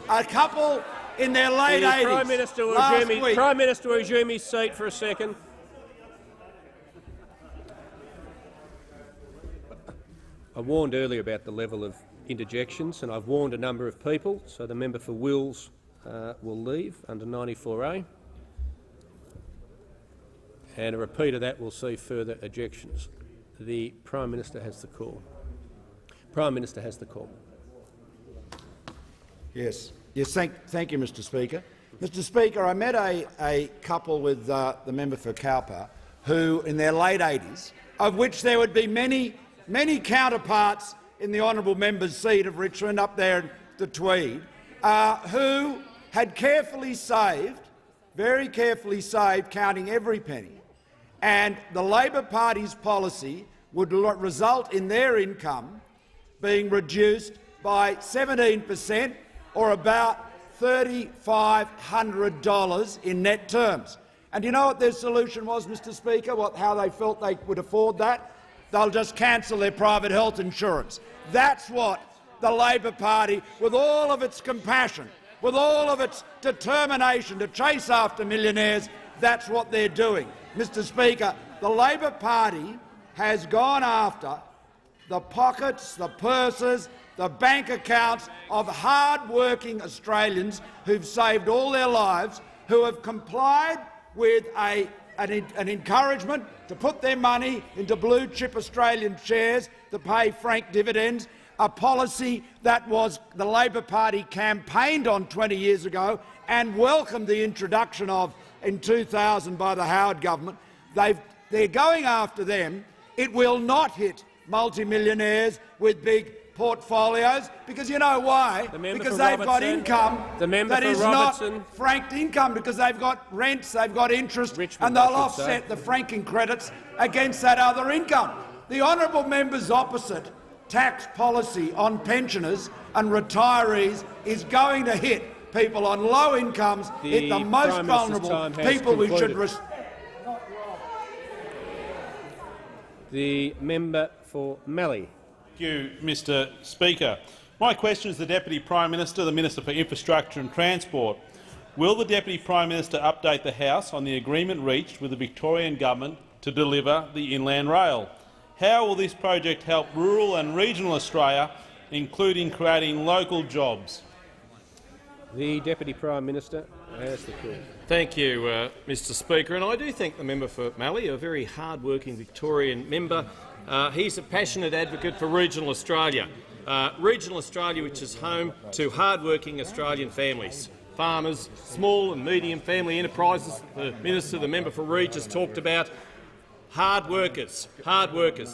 a couple in their late 80s. Prime Minister will resume his seat for a second. I warned earlier about the level of interjections, and I've warned a number of people, so the member for Wills will leave under 94A. And a repeat of that will see further ejections. The Prime Minister has the call. Prime Minister has the call. Yes, thank you, Mr Speaker. Mr Speaker, I met a couple with the member for Cowper who, in their late 80s, of which there would be many counterparts in the honourable member's seat of Richmond up there in the Tweed, who had very carefully saved, counting every penny. And the Labor Party's policy would result in their income being reduced by 17%, or about $3,500 in net terms. And you know what their solution was, Mr Speaker, how they felt they would afford that? They'll just cancel their private health insurance. That's what the Labor Party, with all of its compassion, with all of its determination to chase after millionaires, that's what they're doing. Mr Speaker, the Labor Party has gone after the pockets, the purses, the bank accounts of hard-working Australians who've saved all their lives, who have complied with an encouragement to put their money into blue-chip Australian shares to pay franked dividends, a policy that the Labor Party campaigned on 20 years ago and welcomed the introduction of in 2000 by the Howard government. They're going after them. It will not hit multimillionaires with big portfolios, because you know why? Because they've got income that is not franked income, because they've got rents, they've got interest, and they'll offset the franking credits against that other income. The honourable member's opposite tax policy on pensioners and retirees is going to hit people on low incomes, hit the most vulnerable people we should respect. The member for Mallee. Thank you, Mr Speaker. My question is to the Deputy Prime Minister, the Minister for Infrastructure and Transport. Will the Deputy Prime Minister update the House on the agreement reached with the Victorian Government to deliver the Inland Rail. How will this project help rural and regional Australia, including creating local jobs? The Deputy Prime Minister has the call. Thank you, Mr Speaker. And I do thank the member for Mallee, a very hard-working Victorian member. He's a passionate advocate for regional Australia. Regional Australia, which is home to hard-working Australian families, farmers, small and medium family enterprises. The Minister, the member for Regis, talked about hard workers,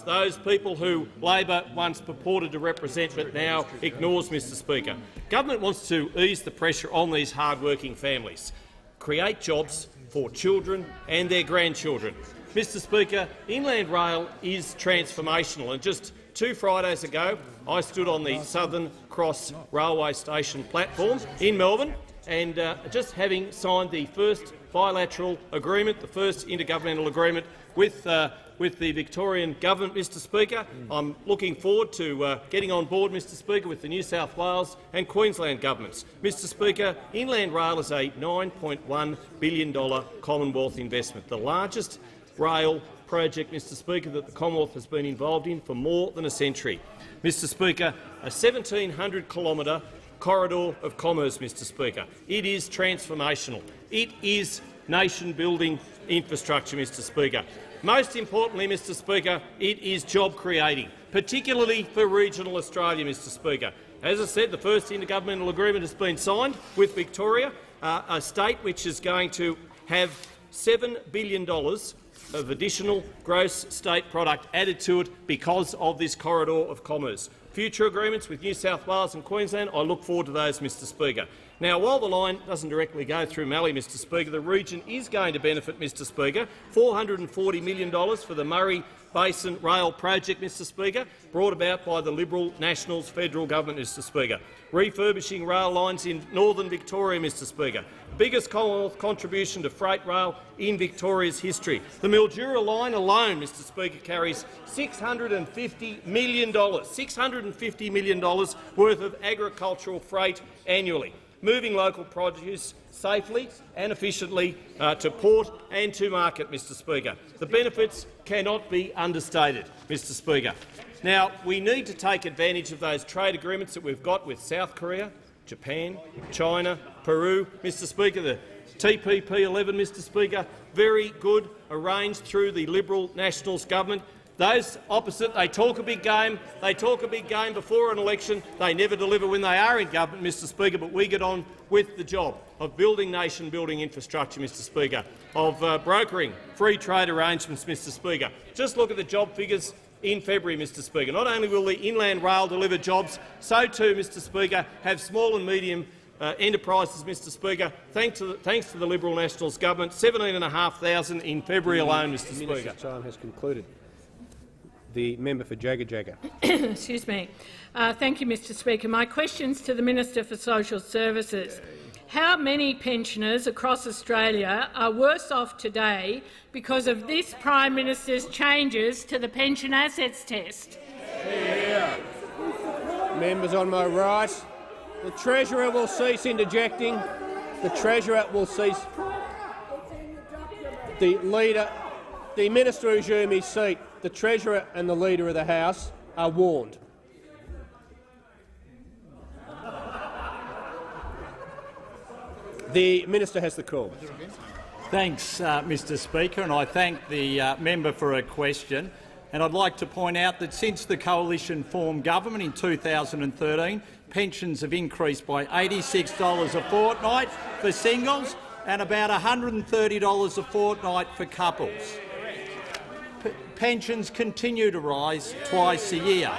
those people who Labor once purported to represent but now ignores, Mr Speaker. Government wants to ease the pressure on these hard-working families, create jobs for children and their grandchildren. Mr Speaker, Inland Rail is transformational, and just 2 Fridays ago I stood on the Southern Cross Railway Station platform in Melbourne, and just having signed the first bilateral agreement, the first intergovernmental agreement with the Victorian government, Mr Speaker. I'm looking forward to getting on board, Mr Speaker, with the New South Wales and Queensland governments. Mr Speaker, Inland Rail is a $9.1 billion Commonwealth investment, the largest rail project, Mr Speaker, that the Commonwealth has been involved in for more than a century. Mr Speaker, a 1,700-kilometre corridor of commerce, Mr Speaker. It is transformational. It is nation-building infrastructure, Mr Speaker. Most importantly, Mr Speaker, it is job-creating, particularly for regional Australia, Mr Speaker. As I said, the first intergovernmental agreement has been signed with Victoria, a state which is going to have $7 billion of additional gross state product added to it because of this corridor of commerce. Future agreements with New South Wales and Queensland, I look forward to those, Mr Speaker. Now, while the line doesn't directly go through Mallee, Mr Speaker, the region is going to benefit, Mr Speaker. $440 million for the Murray Basin Rail Project, Mr Speaker, brought about by the Liberal Nationals federal government, Mr Speaker. Refurbishing rail lines in northern Victoria, Mr Speaker. Biggest Commonwealth contribution to freight rail in Victoria's history. The Mildura line alone, Mr Speaker, carries $650 million worth of agricultural freight annually, moving local produce safely and efficiently to port and to market, Mr Speaker. The benefits cannot be understated, Mr Speaker. Now, we need to take advantage of those trade agreements that we've got with South Korea, Japan, China, Peru. Mr Speaker, the TPP-11, Mr Speaker, very good, arranged through the Liberal Nationals government. Those opposite, they talk a big game. They talk a big game before an election. They never deliver when they are in government, Mr Speaker, but we get on with the job of building nation-building infrastructure, Mr Speaker, of brokering free trade arrangements, Mr Speaker. Just look at the job figures in February, Mr Speaker. Not only will the Inland Rail deliver jobs, so too, Mr Speaker, have small and medium enterprises, Mr Speaker, thanks to the Liberal Nationals government, 17,500 in February alone, Mr Speaker. Minister's time has concluded. The member for Jagga Jagga. Excuse me. Thank you, Mr Speaker. My question is to the Minister for Social Services. How many pensioners across Australia are worse off today because of this Prime Minister's changes to the pension assets test? Yeah. Members on my right. The Treasurer will cease interjecting. The Treasurer will cease. The Minister will resume his seat. The Treasurer and the Leader of the House are warned. The Minister has the call. Thanks, Mr Speaker, and I thank the member for her question. And I'd like to point out that since the Coalition formed government in 2013, pensions have increased by $86 a fortnight for singles and about $130 a fortnight for couples. Pensions continue to rise twice a year.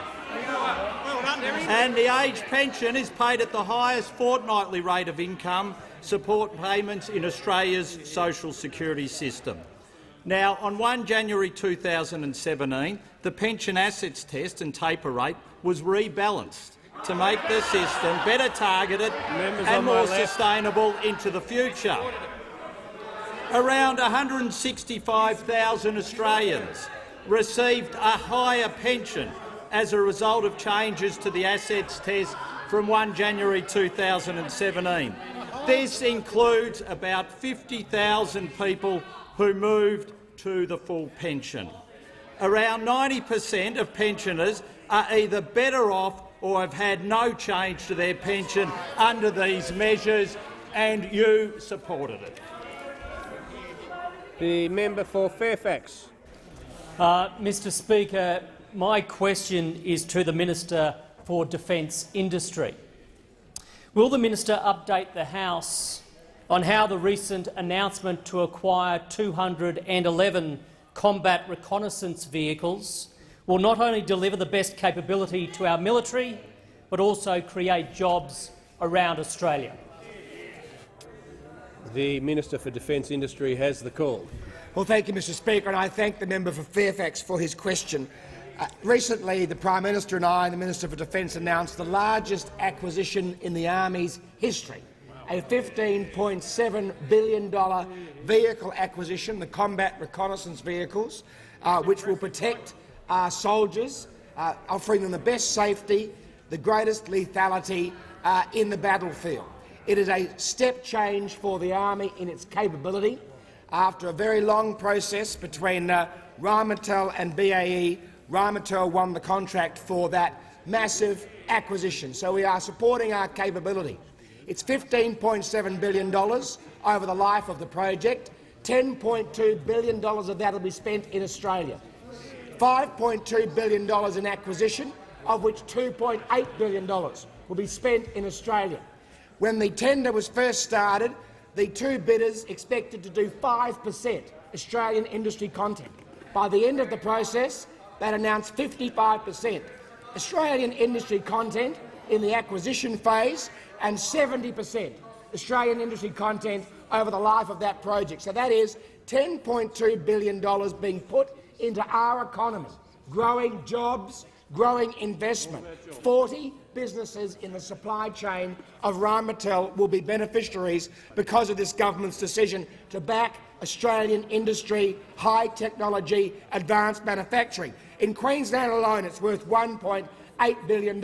And the age pension is paid at the highest fortnightly rate of income support payments in Australia's social security system. Now, on 1 January 2017, the pension assets test and taper rate was rebalanced to make the system better targeted and more sustainable into the future. Around 165,000 Australians received a higher pension as a result of changes to the assets test from 1 January 2017. This includes about 50,000 people who moved to the full pension. Around 90% of pensioners are either better off or have had no change to their pension under these measures, and you supported it. The member for Fairfax. Mr Speaker, my question is to the Minister for Defence Industry. Will the minister update the House on how the recent announcement to acquire 211 combat reconnaissance vehicles will not only deliver the best capability to our military, but also create jobs around Australia? The Minister for Defence Industry has the call. Well, thank you, Mr Speaker, and I thank the member for Fairfax for his question. Recently, the Prime Minister and I and the Minister for Defence announced the largest acquisition in the Army's history, a $15.7 billion vehicle acquisition, the combat reconnaissance vehicles, which will protect our soldiers, offering them the best safety, the greatest lethality in the battlefield. It is a step change for the Army in its capability. After a very long process between Rheinmetall and BAE, Rheinmetall won the contract for that massive acquisition. So we are supporting our capability. It's $15.7 billion over the life of the project. $10.2 billion of that will be spent in Australia. $5.2 billion in acquisition, of which $2.8 billion will be spent in Australia. When the tender was first started, the two bidders expected to do 5% Australian industry content. By the end of the process, that announced 55% Australian industry content in the acquisition phase and 70% Australian industry content over the life of that project. So that is $10.2 billion being put into our economy, growing jobs, growing investment. 40 businesses in the supply chain of Rheinmetall will be beneficiaries because of this government's decision to back Australian industry, high technology, advanced manufacturing. In Queensland alone, it's worth $1.8 billion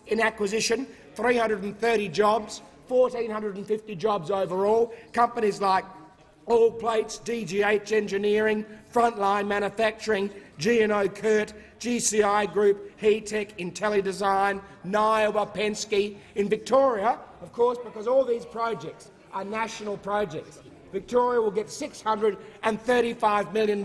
in acquisition, 330 jobs, 1,450 jobs overall. Companies like All Plates, DGH Engineering, Frontline Manufacturing, G&O Kurt, GCI Group, HeTech, IntelliDesign, Niowa, Penske. In Victoria, of course, because all these projects are national projects, Victoria will get $635 million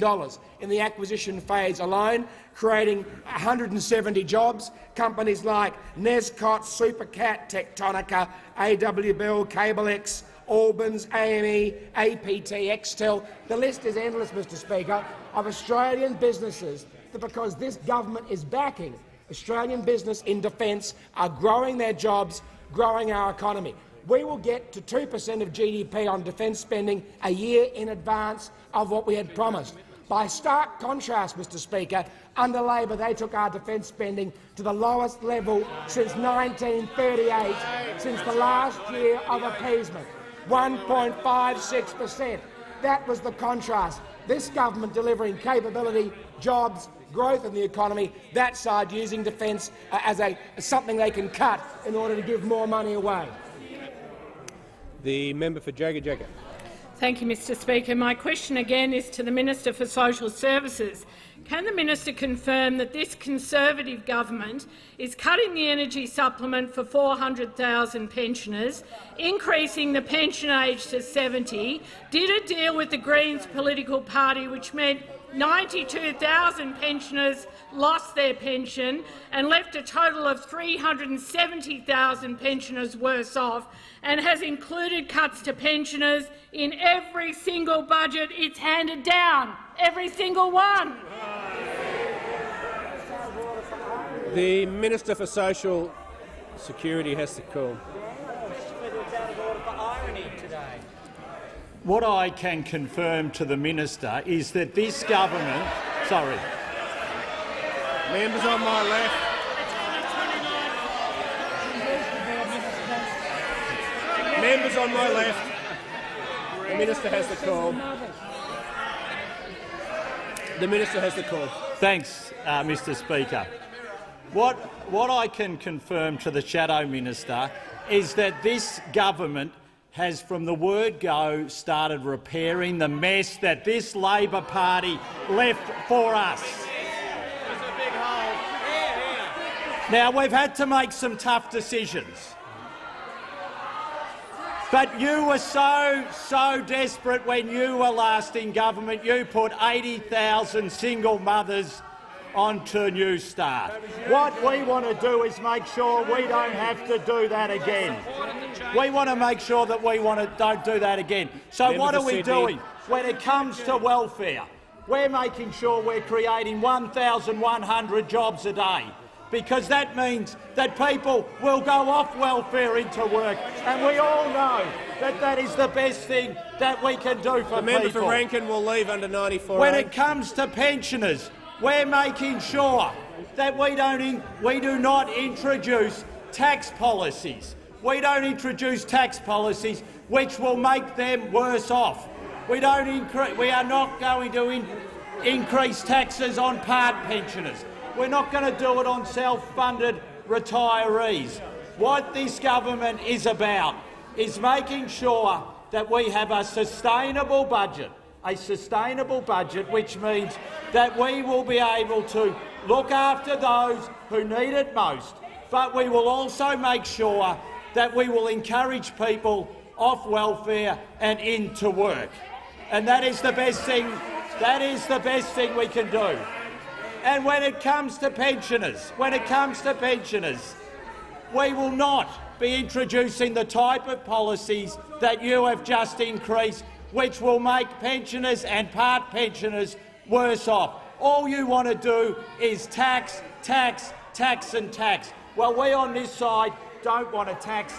in the acquisition phase alone, creating 170 jobs. Companies like Nescott, Supercat, Tectonica, AWBell, CableX, Albans, AME, APT, Extel. The list is endless, Mr Speaker, of Australian businesses that, because this government is backing Australian business in defence, are growing their jobs, growing our economy. We will get to 2% of GDP on defence spending a year in advance of what we had promised. By stark contrast, Mr Speaker, under Labor they took our defence spending to the lowest level since 1938, since the last year of appeasement, 1.56%. That was the contrast. This government delivering capability, jobs, growth in the economy, that side using defence as something they can cut in order to give more money away. The member for Jagga Jagga. Thank you, Mr Speaker. My question again is to the Minister for Social Services. Can the minister confirm that this Conservative government is cutting the energy supplement for 400,000 pensioners, increasing the pension age to 70, did a deal with the Greens political party which meant 92,000 pensioners lost their pension and left a total of 370,000 pensioners worse off, and has included cuts to pensioners in every single budget it's handed down, every single one. The Minister for Social Security has the call. What I can confirm to the minister is that this government— sorry. Members on my left. Members on my left. The minister has the call. The minister has the call. Thanks, Mr Speaker. What I can confirm to the Shadow Minister is that this government has from the word go started repairing the mess that this Labor Party left for us. Now, we've had to make some tough decisions. But you were so desperate when you were last in government, you put 80,000 single mothers onto New Start. What we want to do is make sure we don't have to do that again. We want to make sure that don't do that again. So what are we doing when it comes to welfare? We're making sure we're creating 1,100 jobs a day, because that means that people will go off welfare into work, and we all know that that is the best thing that we can do for people. The member for Rankin will leave under 94A. When it comes to pensioners, we're making sure that we do not introduce tax policies. We don't introduce tax policies which will make them worse off. We are not going to increase taxes on part pensioners. We're not going to do it on self-funded retirees. What this government is about is making sure that we have a sustainable budget, which means that we will be able to look after those who need it most, but we will also make sure that we will encourage people off welfare and into work. And that is the best thing. That is the best thing we can do. And when it comes to pensioners, we will not be introducing the type of policies that you have just increased, which will make pensioners and part pensioners worse off. All you want to do is tax, tax, tax and tax. Well, we on this side don't want to tax,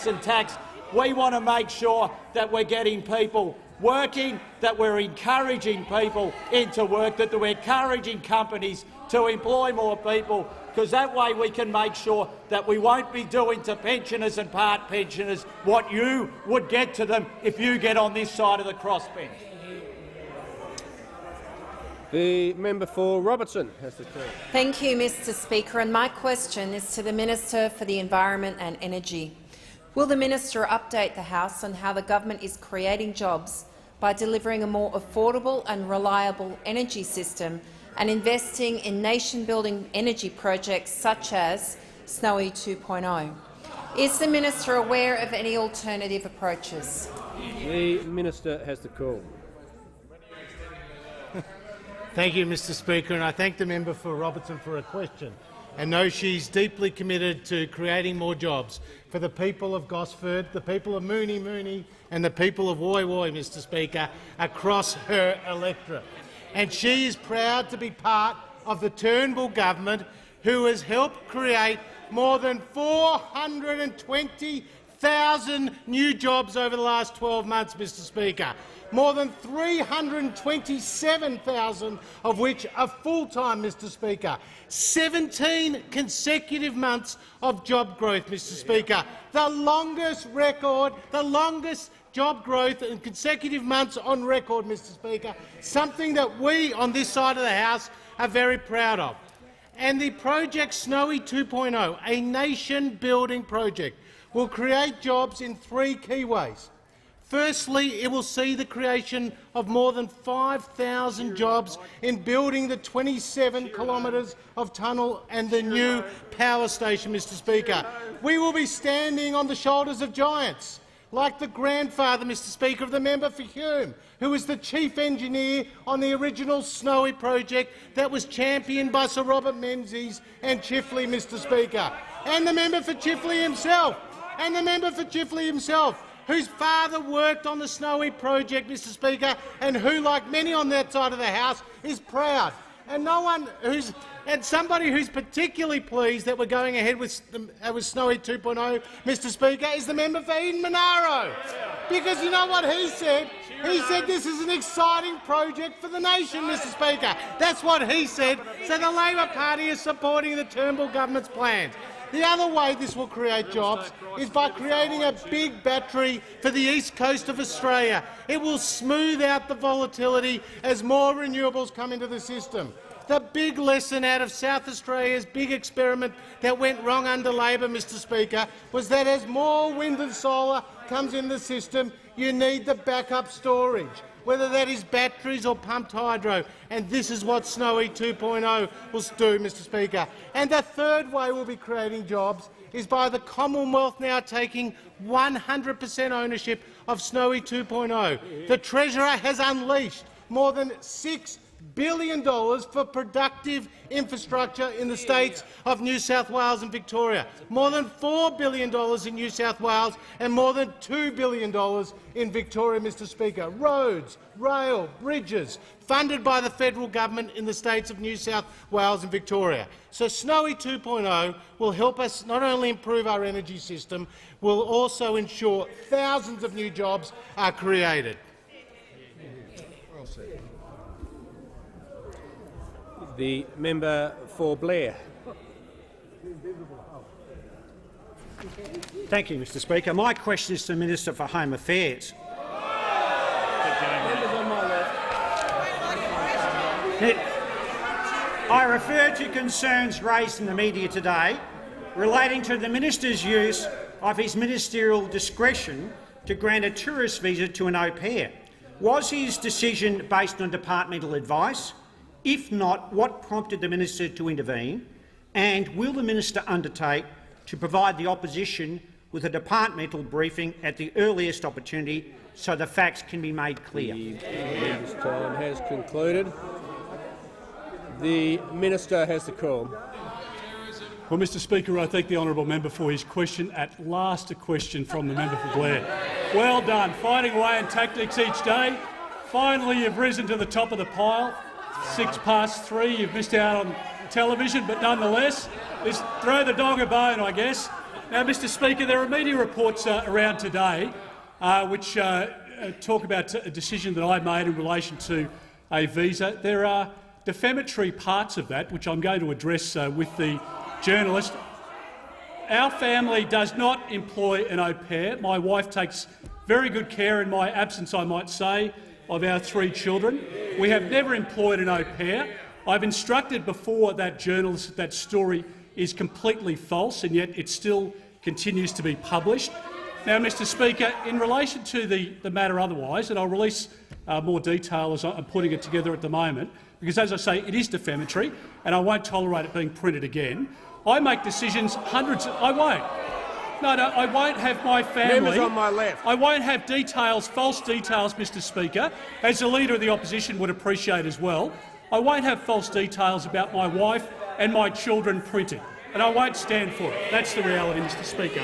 and tax. We want to make sure that we're getting people working, that we're encouraging people into work, that we're encouraging companies to employ more people, because that way we can make sure that we won't be doing to pensioners and part pensioners what you would get to them if you get on this side of the crossbench. The member for Robertson has the turn. Thank you, Mr Speaker, and my question is to the Minister for the Environment and Energy. Will the minister update the House on how the government is creating jobs by delivering a more affordable and reliable energy system and investing in nation-building energy projects such as Snowy 2.0? Is the minister aware of any alternative approaches? The minister has the call. Thank you, Mr Speaker, and I thank the member for Robertson for her question, and know she's deeply committed to creating more jobs for the people of Gosford, the people of Mooney and the people of Woy Woy, Mr Speaker, across her electorate. And she is proud to be part of the Turnbull government, who has helped create more than 420,000 new jobs over the last 12 months, Mr Speaker. More than 327,000 of which are full-time, Mr Speaker. 17 consecutive months of job growth, Mr Speaker. The longest record, the longest job growth in consecutive months on record, Mr Speaker, something that we on this side of the House are very proud of. And the project Snowy 2.0, a nation-building project, will create jobs in three key ways. Firstly, it will see the creation of more than 5,000 jobs in building the 27 kilometres of tunnel and the new power station, Mr Speaker. We will be standing on the shoulders of giants, like the grandfather, Mr Speaker, of the member for Hume, who was the chief engineer on the original Snowy project that was championed by Sir Robert Menzies and Chifley, Mr Speaker, and the member for Chifley himself, whose father worked on the Snowy project, Mr Speaker, and who, like many on that side of the House, is proud. And somebody who's particularly pleased that we're going ahead with Snowy 2.0, Mr Speaker, is the member for Eden Monaro. Because you know what he said? He said this is an exciting project for the nation, Mr Speaker. That's what he said. So the Labor Party is supporting the Turnbull government's plans. The other way this will create jobs is by creating a big battery for the east coast of Australia. It will smooth out the volatility as more renewables come into the system. The big lesson out of South Australia's big experiment that went wrong under Labor, Mr Speaker, was that as more wind and solar comes in the system, you need the backup storage, whether that is batteries or pumped hydro, and this is what Snowy 2.0 will do, Mr Speaker. And the third way we'll be creating jobs is by the Commonwealth now taking 100% ownership of Snowy 2.0. The Treasurer has unleashed more than $6 billion for productive infrastructure in the states of New South Wales and Victoria, more than $4 billion in New South Wales and more than $2 billion in Victoria, Mr Speaker. Roads, rail, bridges, funded by the federal government in the states of New South Wales and Victoria. So Snowy 2.0 will help us not only improve our energy system, will also ensure thousands of new jobs are created. The member for Blair. Thank you, Mr Speaker. My question is to the Minister for Home Affairs. I refer to concerns raised in the media today relating to the minister's use of his ministerial discretion to grant a tourist visa to an au pair. Was his decision based on departmental advice? If not, what prompted the minister to intervene? And will the minister undertake to provide the opposition with a departmental briefing at the earliest opportunity so the facts can be made clear? The member's time has concluded. The minister has the call. Well, Mr Speaker, I thank the honourable member for his question. At last, a question from the member for Blair. Well done, finding a way and tactics each day. Finally, you've risen to the top of the pile. 3:06, you've missed out on television, but nonetheless, throw the dog a bone, I guess. Now, Mr Speaker, there are media reports around today which talk about a decision that I made in relation to a visa. There are defamatory parts of that, which I'm going to address with the journalist. Our family does not employ an au pair. My wife takes very good care, in my absence, I might say, of our 3 children. We have never employed an au pair. I've instructed before that journalist that that story is completely false, and yet it still continues to be published. Now, Mr Speaker, in relation to the matter otherwise, and I'll release more detail as I'm putting it together at the moment, because, as I say, it is defamatory, and I won't tolerate it being printed again. I make decisions I won't. No, I won't have my family— Members on my left. I won't have false details, Mr Speaker, as the Leader of the Opposition would appreciate as well. I won't have false details about my wife and my children printed, and I won't stand for it. That's the reality, Mr Speaker.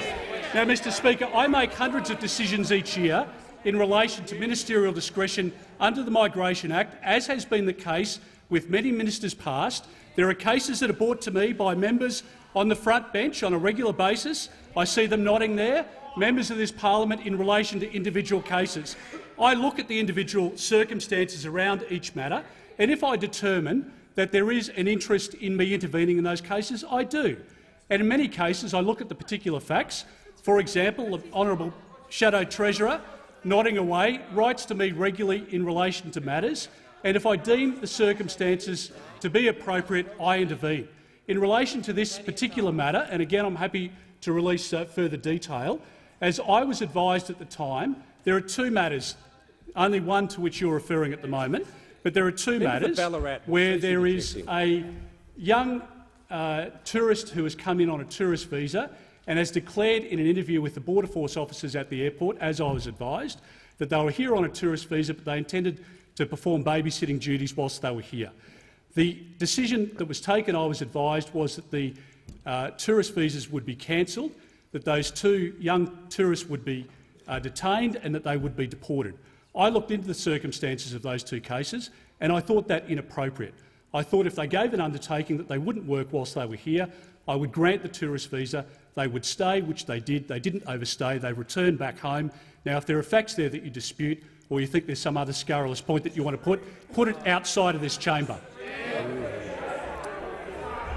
Now, Mr Speaker, I make hundreds of decisions each year in relation to ministerial discretion under the Migration Act, as has been the case with many ministers past. There are cases that are brought to me by members on the front bench on a regular basis. I see them nodding there, members of this parliament, in relation to individual cases. I look at the individual circumstances around each matter, and if I determine that there is an interest in me intervening in those cases, I do. And in many cases, I look at the particular facts. For example, the Honourable Shadow Treasurer, nodding away, writes to me regularly in relation to matters, and if I deem the circumstances to be appropriate, I intervene. In relation to this particular matter, and again I'm happy to release further detail, as I was advised at the time, there are 2 matters, only one to which you're referring at the moment, but there are 2 matters where there is a young tourist who has come in on a tourist visa and has declared in an interview with the Border Force officers at the airport, as I was advised, that they were here on a tourist visa but they intended to perform babysitting duties whilst they were here. The decision that was taken, I was advised, was that the tourist visas would be cancelled, that those 2 young tourists would be detained and that they would be deported. I looked into the circumstances of those 2 cases and I thought that inappropriate. I thought if they gave an undertaking that they wouldn't work whilst they were here, I would grant the tourist visa, they would stay, which they did. They didn't overstay, they returned back home. Now, if there are facts there that you dispute or you think there's some other scurrilous point that you want to put it outside of this chamber.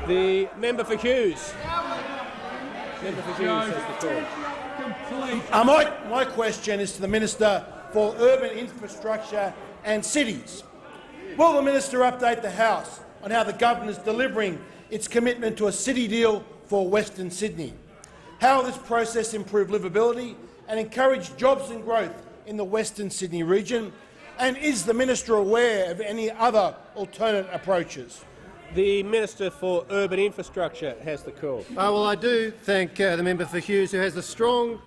The member for Hughes. Member for Hughes has the call. My question is to the Minister for Urban Infrastructure and Cities. Will the minister update the House on how the government is delivering its commitment to a city deal for Western Sydney. How will this process improve livability and encourage jobs and growth in the Western Sydney region? And is the minister aware of any other alternate approaches? The Minister for Urban Infrastructure has the call. Well, I do thank the member for Hughes, who has a strong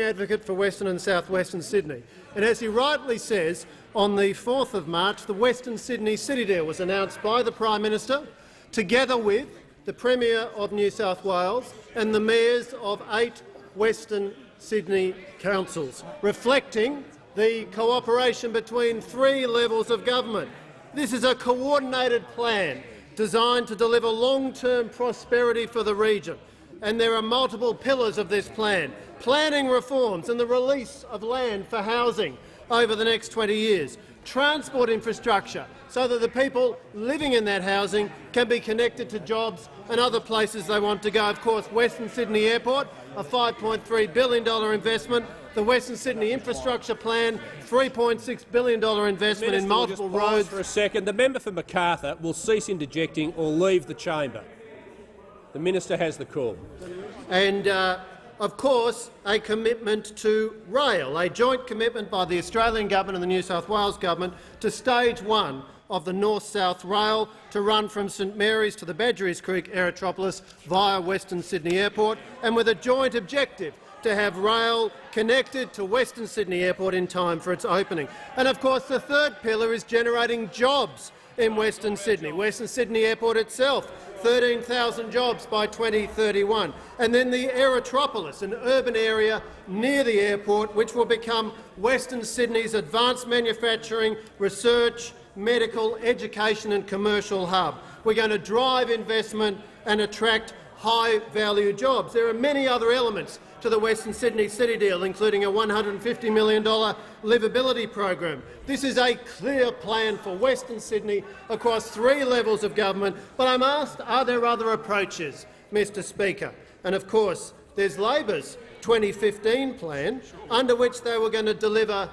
advocate for Western and South Western Sydney. And as he rightly says, on the 4th of March, the Western Sydney City Deal was announced by the Prime Minister, together with the Premier of New South Wales and the mayors of 8 Western Sydney councils, reflecting the cooperation between 3 levels of government. This is a coordinated plan designed to deliver long-term prosperity for the region, and there are multiple pillars of this plan: planning reforms and the release of land for housing over the next 20 years, transport infrastructure so that the people living in that housing can be connected to jobs and other places they want to go. Of course, Western Sydney Airport, a $5.3 billion investment, the Western Sydney Infrastructure Plan, $3.6 billion investment in multiple roads. For a second, the member for Macarthur will cease interjecting or leave the chamber. The minister has the call. And of course, a commitment to rail, a joint commitment by the Australian Government and the New South Wales Government to Stage 1 of the North-South Rail to run from St Mary's to the Badgerys Creek Aerotropolis via Western Sydney Airport, and with a joint objective to have rail connected to Western Sydney Airport in time for its opening. And of course, the third pillar is generating jobs in Western Sydney. Western Sydney Airport itself, 13,000 jobs by 2031. And then the Aerotropolis, an urban area near the airport, which will become Western Sydney's advanced manufacturing, research, medical, education and commercial hub. We're going to drive investment and attract high-value jobs. There are many other elements to the Western Sydney City Deal, including a $150 million livability program. This is a clear plan for Western Sydney across 3 levels of government. But I'm asked, are there other approaches, Mr Speaker? And of course, there's Labor's 2015 plan, under which they were going to deliver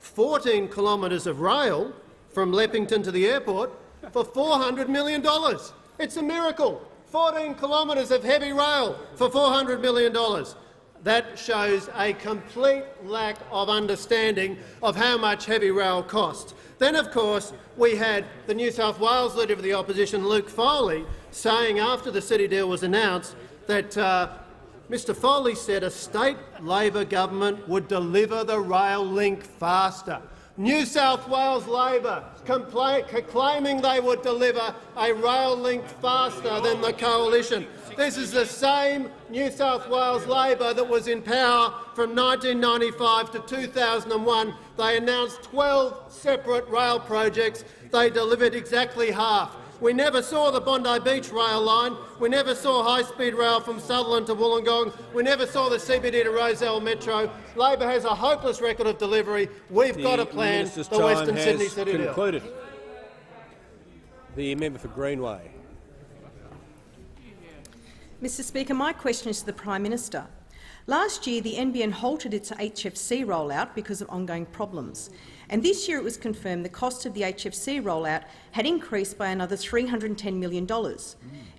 14 kilometres of rail from Leppington to the airport for $400 million. It's a miracle. 14 kilometres of heavy rail for $400 million. That shows a complete lack of understanding of how much heavy rail costs. Then, of course, we had the New South Wales Leader of the Opposition, Luke Foley, saying after the City Deal was announced that Mr Foley said a state Labor government would deliver the rail link faster. New South Wales Labor claiming they would deliver a rail link faster than the coalition. This is the same New South Wales Labor that was in power from 1995 to 2001. They announced 12 separate rail projects. They delivered exactly half. We never saw the Bondi Beach rail line. We never saw high-speed rail from Sutherland to Wollongong. We never saw the CBD to Rozelle Metro. Labor has a hopeless record of delivery. We've got a plan. The Western Sydney City Deal. Concluded. The member for Greenway. Mr Speaker, my question is to the Prime Minister. Last year, the NBN halted its HFC rollout because of ongoing problems. And this year it was confirmed the cost of the HFC rollout had increased by another $310 million.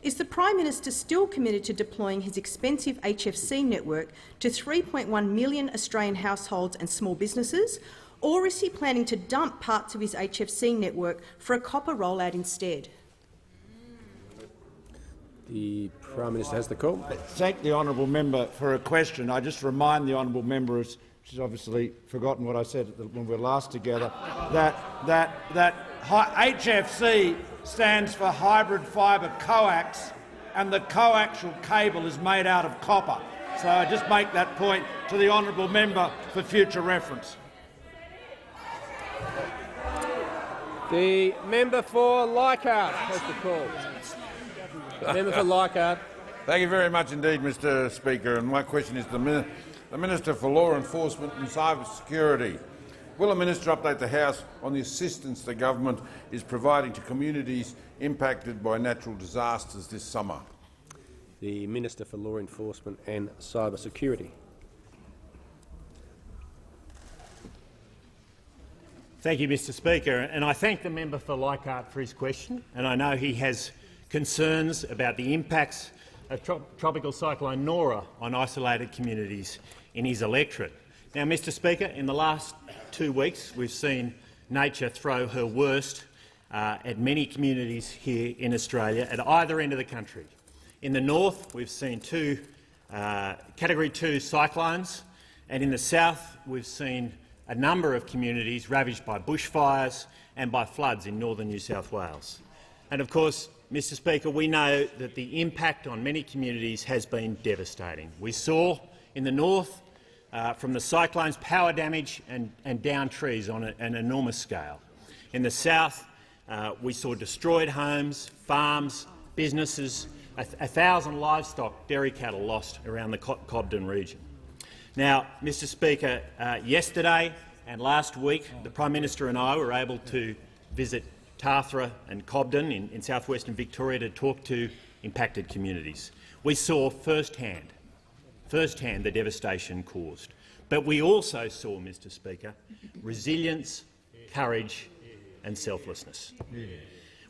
Is the Prime Minister still committed to deploying his expensive HFC network to 3.1 million Australian households and small businesses, or is he planning to dump parts of his HFC network for a copper rollout instead? The Prime Minister has the call. Thank the honourable member for a question. I just remind the honourable member, she's obviously forgotten what I said when we were last together, that HFC stands for hybrid fibre coax, and the coaxial cable is made out of copper. So I just make that point to the honourable member for future reference. The member for Leichhardt has the call. Member for Leichhardt. Thank you very much indeed, Mr Speaker. And my question is to the Minister for Law Enforcement and Cyber Security. Will the Minister update the House on the assistance the government is providing to communities impacted by natural disasters this summer? The Minister for Law Enforcement and Cyber Security. Thank you, Mr Speaker, and I thank the member for Leichhardt for his question, and I know he has concerns about the impacts of Tropical Cyclone Nora on isolated communities in his electorate. Now, Mr Speaker, in the last 2 weeks we've seen nature throw her worst at many communities here in Australia at either end of the country. In the north we've seen 2 Category 2 cyclones, and in the south we've seen a number of communities ravaged by bushfires and by floods in northern New South Wales. And of course, Mr Speaker, we know that the impact on many communities has been devastating. We saw in the north from the cyclones power damage and downed trees on an enormous scale. In the south we saw destroyed homes, farms, businesses, 1,000 livestock, dairy cattle lost around the Cobden region. Now, Mr Speaker, yesterday and last week the Prime Minister and I were able to visit Tathra and Cobden in south-western Victoria to talk to impacted communities. We saw firsthand the devastation caused. But we also saw, Mr Speaker, resilience, courage and selflessness.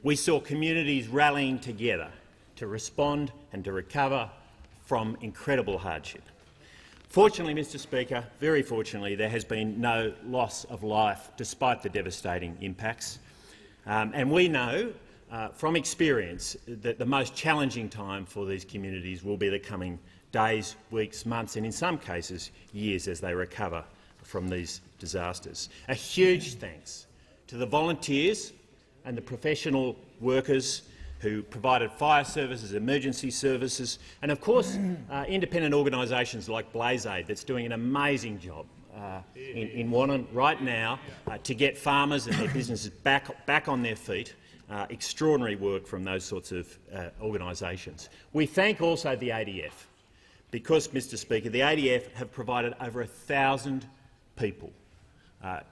We saw communities rallying together to respond and to recover from incredible hardship. Fortunately, Mr Speaker, very fortunately, there has been no loss of life despite the devastating impacts. And we know from experience that the most challenging time for these communities will be the coming days, weeks, months and in some cases years as they recover from these disasters. A huge thanks to the volunteers and the professional workers who provided fire services, emergency services and, of course, independent organisations like Blaze Aid that's doing an amazing job in Wannon right now to get farmers and their businesses back on their feet. Extraordinary work from those sorts of organisations. We thank also the ADF because, Mr Speaker, the ADF have provided over 1,000 people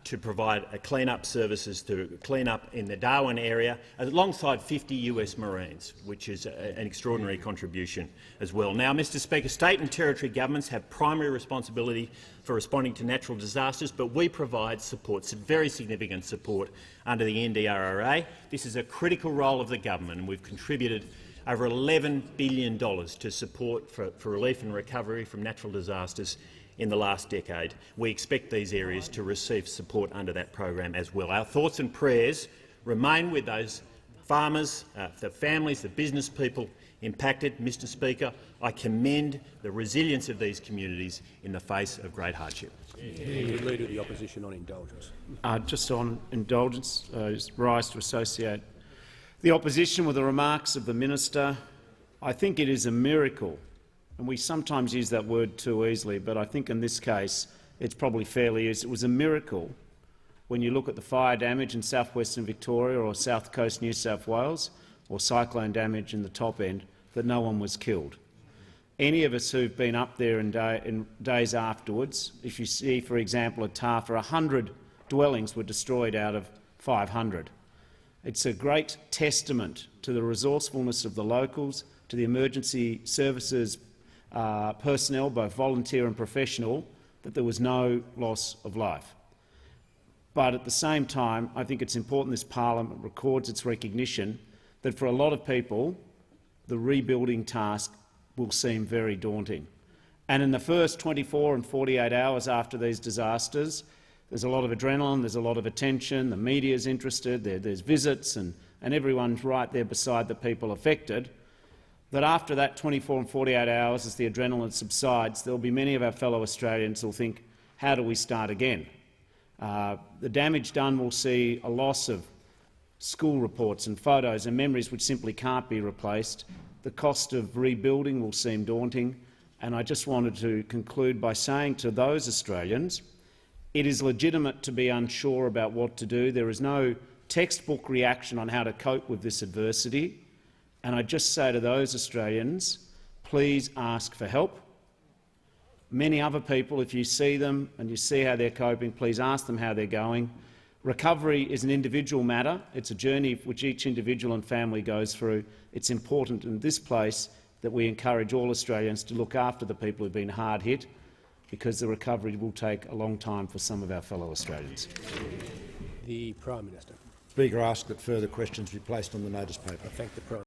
to provide clean-up services to clean up in the Darwin area, alongside 50 US Marines, which is an extraordinary contribution as well. Now, Mr Speaker, state and territory governments have primary responsibility for responding to natural disasters, but we provide support, some very significant support under the NDRRA. This is a critical role of the government, and we've contributed over $11 billion to support for relief and recovery from natural disasters in the last decade. We expect these areas to receive support under that program as well. Our thoughts and prayers remain with those farmers, the families, the business people impacted. Mr Speaker, I commend the resilience of these communities in the face of great hardship. The Leader of the Opposition on indulgence. Just on indulgence, it's rise to associate the opposition with the remarks of the minister. I think it is a miracle, and we sometimes use that word too easily, but I think in this case it's probably fairly used. It was a miracle when you look at the fire damage in south-western Victoria or south coast New South Wales or cyclone damage in the top end that no one was killed. Any of us who've been up there in days afterwards, if you see, for example, at Tathra, 100 dwellings were destroyed out of 500. It's a great testament to the resourcefulness of the locals, to the emergency services personnel, both volunteer and professional, that there was no loss of life. But at the same time, I think it's important this parliament records its recognition that for a lot of people the rebuilding task will seem very daunting. And in the first 24 and 48 hours after these disasters, there's a lot of adrenaline, there's a lot of attention, the media is interested, there's visits and everyone's right there beside the people affected. That after that 24 and 48 hours, as the adrenaline subsides, there will be many of our fellow Australians who will think, how do we start again? The damage done will see a loss of school reports and photos and memories which simply can't be replaced. The cost of rebuilding will seem daunting, and I just wanted to conclude by saying to those Australians, it is legitimate to be unsure about what to do. There is no textbook reaction on how to cope with this adversity. And I just say to those Australians, please ask for help. Many other people, if you see them and you see how they're coping, please ask them how they're going. Recovery is an individual matter. It's a journey which each individual and family goes through. It's important in this place that we encourage all Australians to look after the people who've been hard hit, because the recovery will take a long time for some of our fellow Australians. The Prime Minister. Speaker, I ask that further questions be placed on the notice paper. I thank the Prime